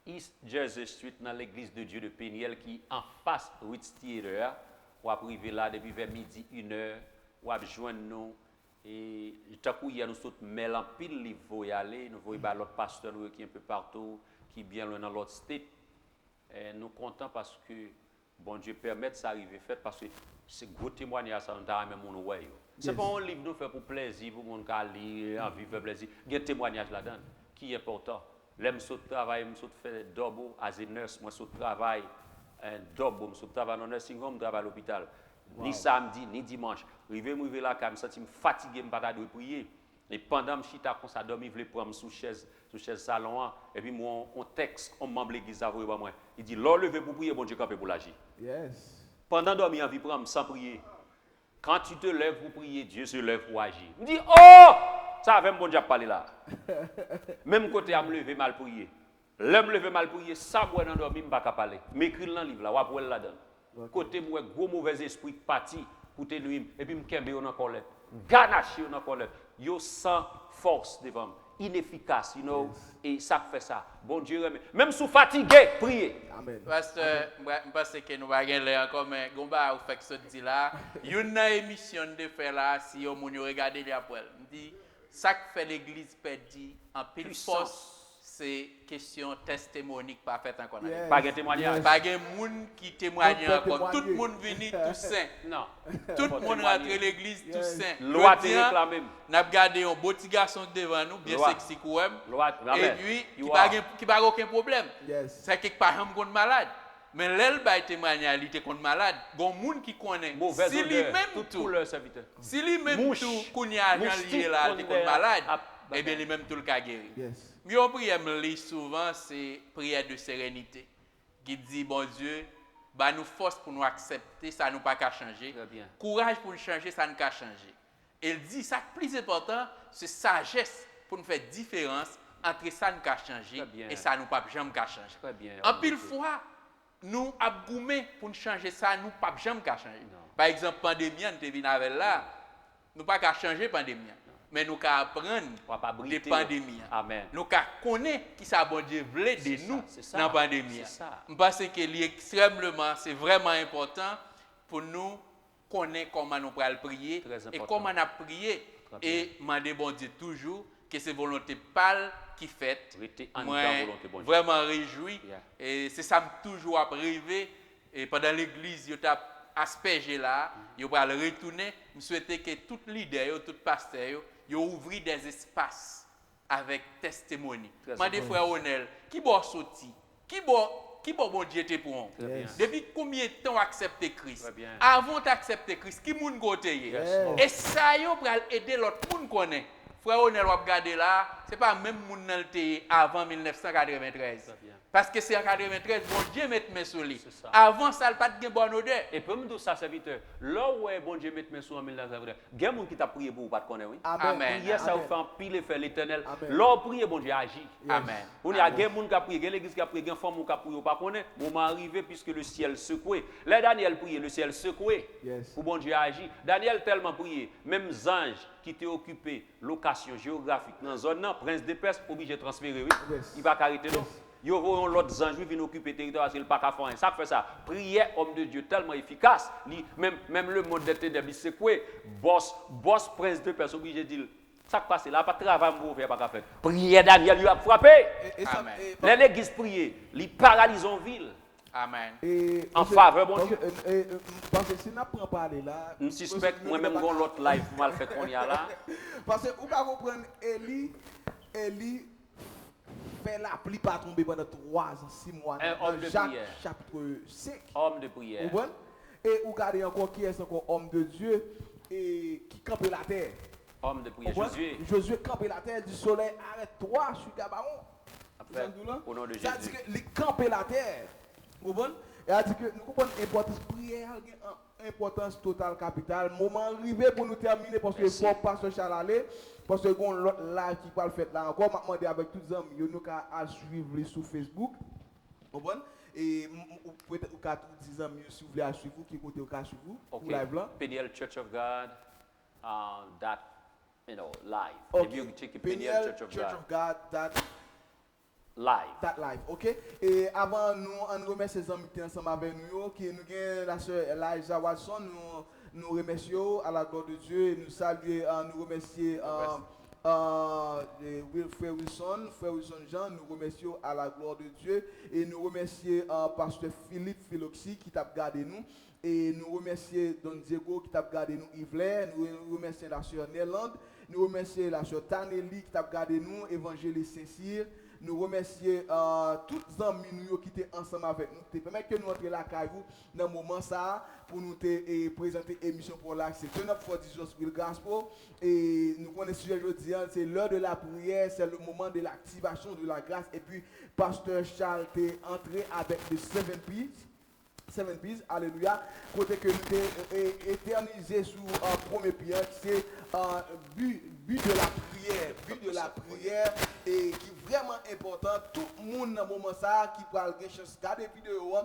East Jersey Street dans l'église de Dieu de Péniel qui en face Ritz Theater. Ou à privé là depuis vers midi 1h ou à joindre nous et tant qu'il y a nous autres mail en pile livre voy aller nous voyons l'autre pasteur qui est un peu partout qui bien loin dans l'autre state et nous contents parce que bon Dieu permette ça arriver fait parce que c'est gros témoignage ça on a même mon ouais. C'est pas un livre nous fait pour plaisir pour mon cas lire, envie faire plaisir. Il y a un témoignage là-dedans qui est important. L'aime saut travail, me saut faire double as a nurse, moi saut travail un double, me saut travail dans nursing home, travail à l'hôpital. Ni samedi, ni dimanche. Rive là quand me senti fatigué, me pas de prier. Et pendant que je suis comme ça, dormi, je voulais prendre sous chaise salon, et puis moi, on texte, on membre l'église, ça va moi. Il dit, l'on levé pour prier, bon Dieu, campé pour l'agir. Yes. Pendant dormi, envie prendre sans prier. Quand tu te lèves pour prier, Dieu se lève pour agir. Il me dit, oh, ça avait bon Dieu parler là. Même côté, à me lever mal prier. L'homme lever mal prier, ça, moi, dans dormi, je ne peux pas parler. M'écris dans le livre là, ou après là-dedans. Côté, moi, gros mauvais esprit parti pour te nuire, et puis me kembe en colère. Ganache en colère. Yo sans force devant, inefficace, you know, et ça fait ça. Bon Dieu, même sous fatigué, priez. Amen. Pasteur, je pense que nous allons gagner encore, mais Gomba a fait ce dit là. Il y a une émission de faire là, si vous regardez les après. Je dis, ça que fait l'église perdue en pile force, c'est question testimonique pas fait encore. Yes. Pas de témoignage. Pas de monde qui témoigne encore. Tout le monde venu tout saint. Non. Tout le monde rentre l'église tout saint. Loi te réclame. N'a regardé un beau petit garçon devant nous, bien sexy quand même. Et puis qui pas aucun problème. Yes. C'est quelque part un contre malade. Mais l'elle ba témoignage, il était contre malade. Gon monde qui connaît. Si lui même tout leur serviteur. Si lui même tout connait agent lié là, il était contre malade. Eh bien, lui même tout le cas guéri. Yes. Mon prière me lit souvent, c'est prière de sérénité. Qui dit, bon Dieu, bah nous force pour nous accepter, ça nous pas qu'à changer. Courage pour nous changer, ça nous qu'à changer. Elle dit, ça le plus important, c'est sagesse pour nous faire différence entre ça nous qu'à changer et ça nous pas jamais qu'à changer. En pile fois, nous abgoumé pour nous changer ça, nous pas jamais qu'à changer. Par exemple, pandémie, nous devons avec là, nous pas qu'à changer pandémie. Mais nous qu'à apprendre les pandémies. Amen. Nous qu'à connaître qui ça bon Dieu voulait de nous dans la pandémie. Je pense que c'est vraiment important pour nous connaître comment nous pouvons prier et comment nous prier et demander bon Dieu toujours que c'est volonté pâle qui fait. Moi vraiment réjoui et c'est ça me toujours arrivé et pendant l'église il t'a aspergé là, il va le retourner. Je souhaite que tout leader, tout pasteur yo ouvrir des espaces avec testimony. Mandez frère Onel, qui va sortir? Qui va bon Dieu te pour? Depuis combien de temps accepter Christ? Avant d'accepter Christ, qui moun côté? Et ça yo pour aider l'autre moun connaît. Frère Onel va regarder là, c'est pas même moun nan avant 1993. Parce que c'est en 93, bon Dieu met mes sous lui. Avant ça, il n'y a pas de bonne odeur. Et pour me dire ça, serviteur, là où bon Dieu met mes sous en 1993, il y a des gens qui t'a prié pour vous, pas de connaître, oui? Amen. Prière, ça vous fait un pile faire l'éternel. Là où prier, bon Dieu agit. Amen. Il y a des gens qui ont prié, l'église qui a prié, des femmes qui ont prié, pas connaître. Moment arrivé, puisque le ciel secoué. Là, Daniel prié, le ciel secoué. Pour bon Dieu agir. Daniel tellement prié, même les anges qui étaient occupés, location géographique, dans la zone, prince de Perse, obligé de transférer, oui? Il va arrêter, non? Ils auront l'autre ange qui vient occuper le territoire parce qu'il n'a pas qu'à faire. Ça fait ça. Prière, homme de Dieu, tellement efficace. Même le monde de ténèbres, c'est quoi? Boss, prince de Perse, obligé de dire, ça passe là, pas de travail pour faire, pas de faire. Prière, Daniel, lui a frappé. Amen. L'église prier, il paralyse en ville. Amen. En faveur, bon Dieu. Parce que si nous ne parler là. Je suspecte, moi-même, l'autre live, mal fait qu'on y a là. Parce que vous pouvez comprendre, Élie fait la pluie pas tomber pendant 3 ans, 6 mois. Homme de prière. Chapitre 5. Homme de prière. Et vous regardez encore qui est encore homme de Dieu et qui campe la terre. Homme de prière, Josué. Josué campe la terre du soleil, arrête-toi, je suis Gabaron. Au nom de Jésus. Ça dit que il campe la terre. Vous comprenez? Et a dit que nous comprenons l'importance prière, importance totale capitale. Moment arrivé pour nous terminer parce que le faut pasteur Charles aller parce que gon l'autre live qui parle fait là encore m'a demandé avec tous les amis nous à suivre sur Facebook. Vous comprenez? Et peut-être ou 4 ou 10 amis si vous voulez suivre qui côté au cas suivre pour live là. PDL Church of God that live. Okay. If you check PDL Church of God that live. That live, ok? Et avant nous, on remercie les amis qui sont ensemble avec nous, qui nous avons la sœur Elijah Watson, nous remercions à la gloire de Dieu et nous saluons, nous remercions Frère Wilson Jean, nous remercions à la gloire de Dieu et nous remercions Pasteur Philippe Philoxy qui t'a gardé nous et nous remercions Don Diego qui t'a gardé nous Yvelin, nous remercions la sœur Nélande, nous remercions la sœur Taneli qui t'a gardé nous, Évangéliste Saint-Cyr. Nous remercions tous les amis qui étaient ensemble avec nous. Te permettre que nous entrions la caillou dans le moment ça pour nous présenter l'émission pour là. C'est Turn Up for Jesus with Gospel. Et nous connaissons aujourd'hui, c'est l'heure de la prière, c'est le moment de l'activation de la grâce. Et puis, Pasteur Charles est entré avec les 7 P's, alléluia, côté que nous sommes éternisés sous premier pierre, c'est but de la prière et qui est vraiment important. Tout le monde dans ce moment ça qui parle de chance garder vidéo,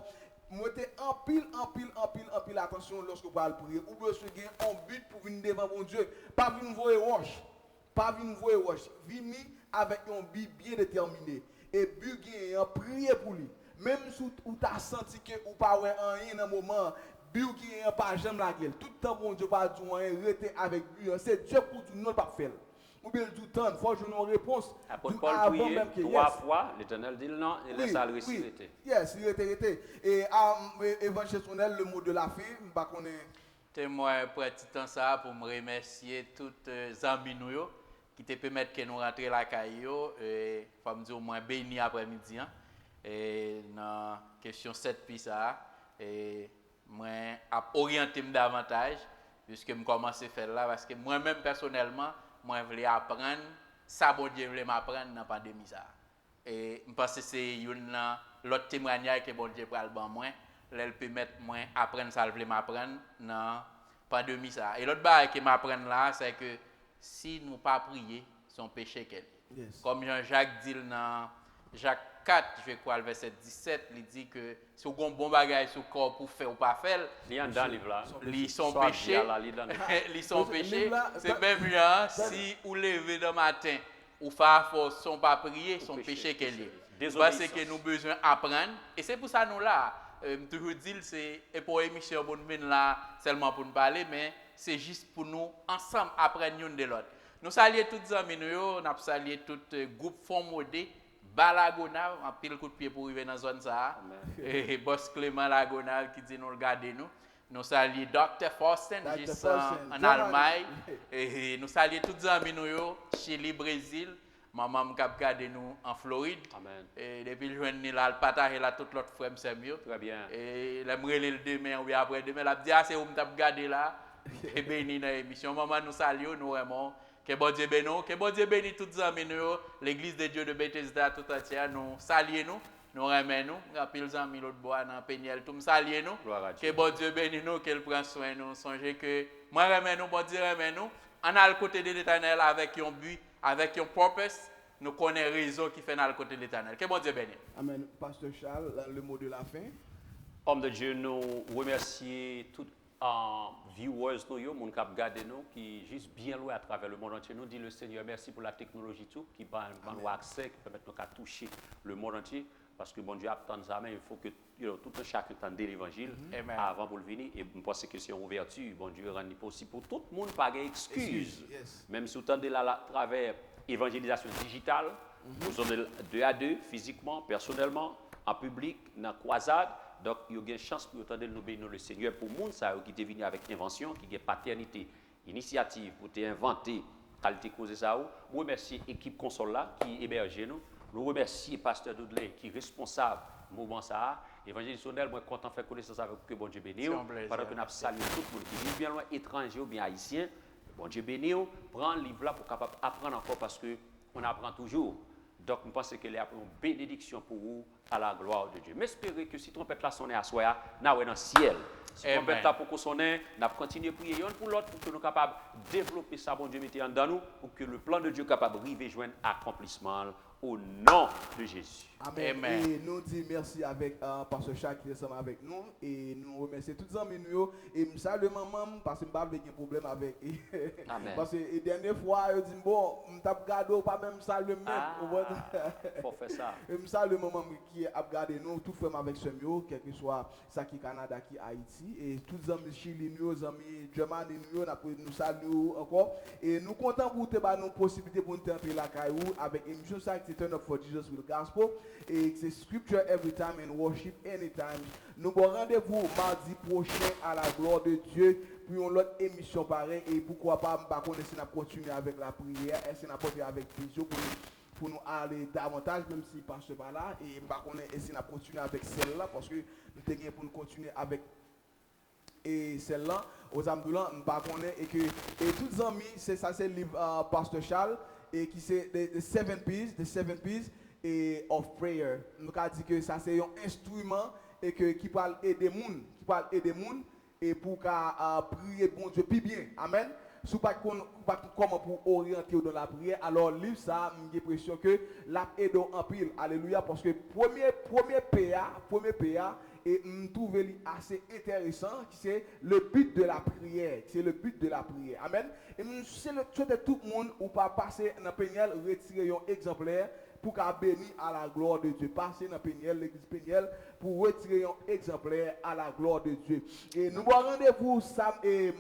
mettez en pile attention lorsque vous parlez prier. Ou bien ce gain un but pour venir devant mon Dieu, pas venir voir wash, venir avec un but bien déterminé et but gain prier pour lui. Même si tu as senti que ou pas rien dans moment, Dieu qui est pas jamais la gueule. Tout le temps bon Dieu pas du rien rester avec lui, c'est Dieu pour tout non pas faire. Ou bien tout le temps, faut jouer une réponse. Après Paul prier 3 fois, l'Éternel dit non et laisse à le réciter. Yes, il était. Et évangélionnel le mot de la fin, pas connaît. Témoin pour petit temps ça pour me remercier tous les amis nous qui te permettent que nous rentrer la caillou et faut me dire au moins béni après-midi. Et dans la question 7 puis ça et moi à orienter davantage puisque je commence à faire là parce que moi-même personnellement moi je voulais apprendre ça bon Dieu voulait m'apprendre dans la pandémie ça et je pense que c'est l'autre témoignage que bon Dieu pral ban moi elle peut mettre moi apprendre ça voulait m'apprendre dans la pandémie ça et l'autre bail que m'apprendre là c'est que si nous pas prier son péché qu'elle comme Jean-Jacques dit dans Jacques 4, je crois, le verset 17, il dit que si vous avez un bon bagage sur le corps pour faire ou pas faire, ils sont péchés. Ils sont péchés. C'est même bien si vous levez le matin ou faire force, sont pas prier, son péché qu'elle est. Parce que nous avons besoin d'apprendre. Et c'est pour ça nous là. Toujours dire, c'est pour émission pour nous là seulement pour nous parler, mais c'est juste pour nous ensemble apprendre l'un de l'autre. Nous saluons tous les amis, nous saluons tout le groupe Formodé. Balagonal, un pile coup de pied pour arriver dans la zone ça. Et Boss Clément Lagonal qui dit nous regarder nous. Nous saluons Dr. Forsten, juste en Allemagne. Et nous saluons tous les amis nous, Chili, Brésil. Maman m'a regardé nous en Floride. Amen. Et depuis le jour là, le partage là tout l'autre frère mieux. Très bien. Et l'aimerait le demain ou après demain, la dit ah c'est où m't'a regardé là. Et béni dans l'émission. Maman nous saluons, nous vraiment. Que bon Dieu bénisse tous les amis, l'église de Dieu de Bethesda tout entière, nous saluons, nous remercions, nous rappelons les amis l'autre bois dans Péniel, tout nous saluons, que bon Dieu bénisse nous, qu'il prenne soin de nous, songez que moi remercions, bon Dieu remercions, on a le côté de l'Éternel avec un but, avec un purpose, nous connaissons raison qui fait dans le côté de l'Éternel. Que bon Dieu bénisse. Amen. Pasteur Charles, le mot de la fin. Homme de Dieu, nous remercions tous viewers nous, mon cap garder nous qui juste bien loin à travers le monde entier. Nous dit le Seigneur merci pour la technologie tout qui va nous accès qui permet nous de toucher le monde entier parce que bon Dieu attend ça mais il faut que tout un chacun entende l'évangile avant pour le venir et je pense que c'est une ouverture bon Dieu rend possible pour tout le monde pas d'excuses même si vous tendez là à travers évangélisation digitale nous sommes 2 à 2 physiquement personnellement en public dans croisade. Donc, il y a une chance pour entendre nous bénir le Seigneur pour monde ça qui est venu avec invention, qui est paternité, initiative pour inventer, qualité cause ça. Nous remercions l'équipe console là qui héberge nous. Nous remercions pasteur Doudley qui est responsable moment ça. Évangéliste Sonel, moi content de faire connaissance avec que bon Dieu bénisse. Pendant que nous saluons tout le monde qui vit bien loin étranger ou bien haïtien. Bon Dieu bénisse. Prends le livre là pour capable apprendre encore parce que on apprend toujours. Donc, je pense qu'il y a une bénédiction pour vous à la gloire de Dieu. Mais espérez que si trompette là sonne à soi, nous sommes dans le ciel. Si trompette là pour qu'on sonne, nous continuons à prier pour l'autre pour que nous soyons capables de développer ça, bon Dieu, mettez en dans nous, pour que le plan de Dieu soit capable de joindre accomplissement au nom de Jésus. Amen. Amen. Et nous disons merci avec Pasteur Charles qui est ensemble avec nous. Et nous remercions tous les amis nous. Et je salue maman parce que je n'ai pas de problème avec. Amen. Parce que la dernière fois, je dis bon, je t'ai gardé pas même saluer même. Faut faire ça. Je salue maman qui a gardé nous, tout frère avec ce mieux, quel que soit ça qui Canada, qui Haïti. Et tous les amis Chili, les amis Germany, nous saluons encore. Et nous comptons pour te donner une possibilité pour nous entrer la caillou avec l'émission ça qui Turn Up for Jesus with the Gospel. Et c'est Scripture every time and worship anytime. Nous avons rendez-vous mardi prochain à la gloire de Dieu pour une autre émission pareille. Et pourquoi pas, on va continuer avec la prière, et on va avec Vision pour nous aller davantage, même si pas ce pas là. Et on va essayer de continuer avec celle-là parce que nous avons pour nous continuer avec et celle-là aux ambulants nous pas connaît et que et tous les amis c'est ça c'est le livre Pasteur Charles et qui c'est the seven P's et of prayer nous a dit que ça c'est un instrument et que qui parle aider monde et pour qu'à prier bon Dieu plus bien amen sous pas comment pour orienter dans la prière alors livre ça j'ai l'impression que l'a aide en pile alléluia parce que premier PA et je trouve assez intéressant, c'est le but de la prière. C'est le but de la prière. Amen. Et je souhaite tout le monde ou pas passer dans le Péniel, retirer un exemplaire pour qu'à bénir à la gloire de Dieu. Passer dans le Péniel, l'église Péniel, pour retirer un exemplaire à la gloire de Dieu. Et nous avons rendez-vous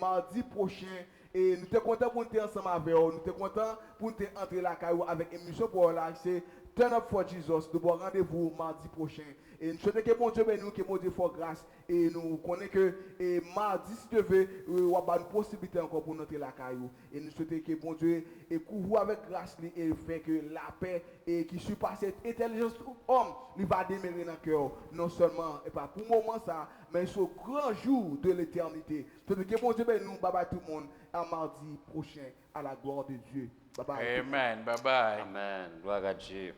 mardi prochain. Et nous sommes contents pour nous ensemble avec vous. Nous sommes contents pour nous entrer la caillou avec émission pour l'accès. Turn Up for Jesus. Nous avons rendez-vous mardi prochain. Et nous souhaitons que mon Dieu bénisse, que mon Dieu fasse grâce. Et nous connaissons que mardi, si Dieu veut, il y a une possibilité encore pour notre la caillou. Et nous souhaitons que mon Dieu couvre avec grâce et fait que la paix et qui surpasse cette intelligence homme, il va demeurer dans le cœur. Non seulement, et pas pour le moment ça, mais ce grand jour de l'éternité. Nous souhaitons que mon Dieu bénisse, bye bye tout le monde, à mardi prochain, à la gloire de Dieu. Bye bye. Amen. Bye bye. Amen. Gloire à Dieu.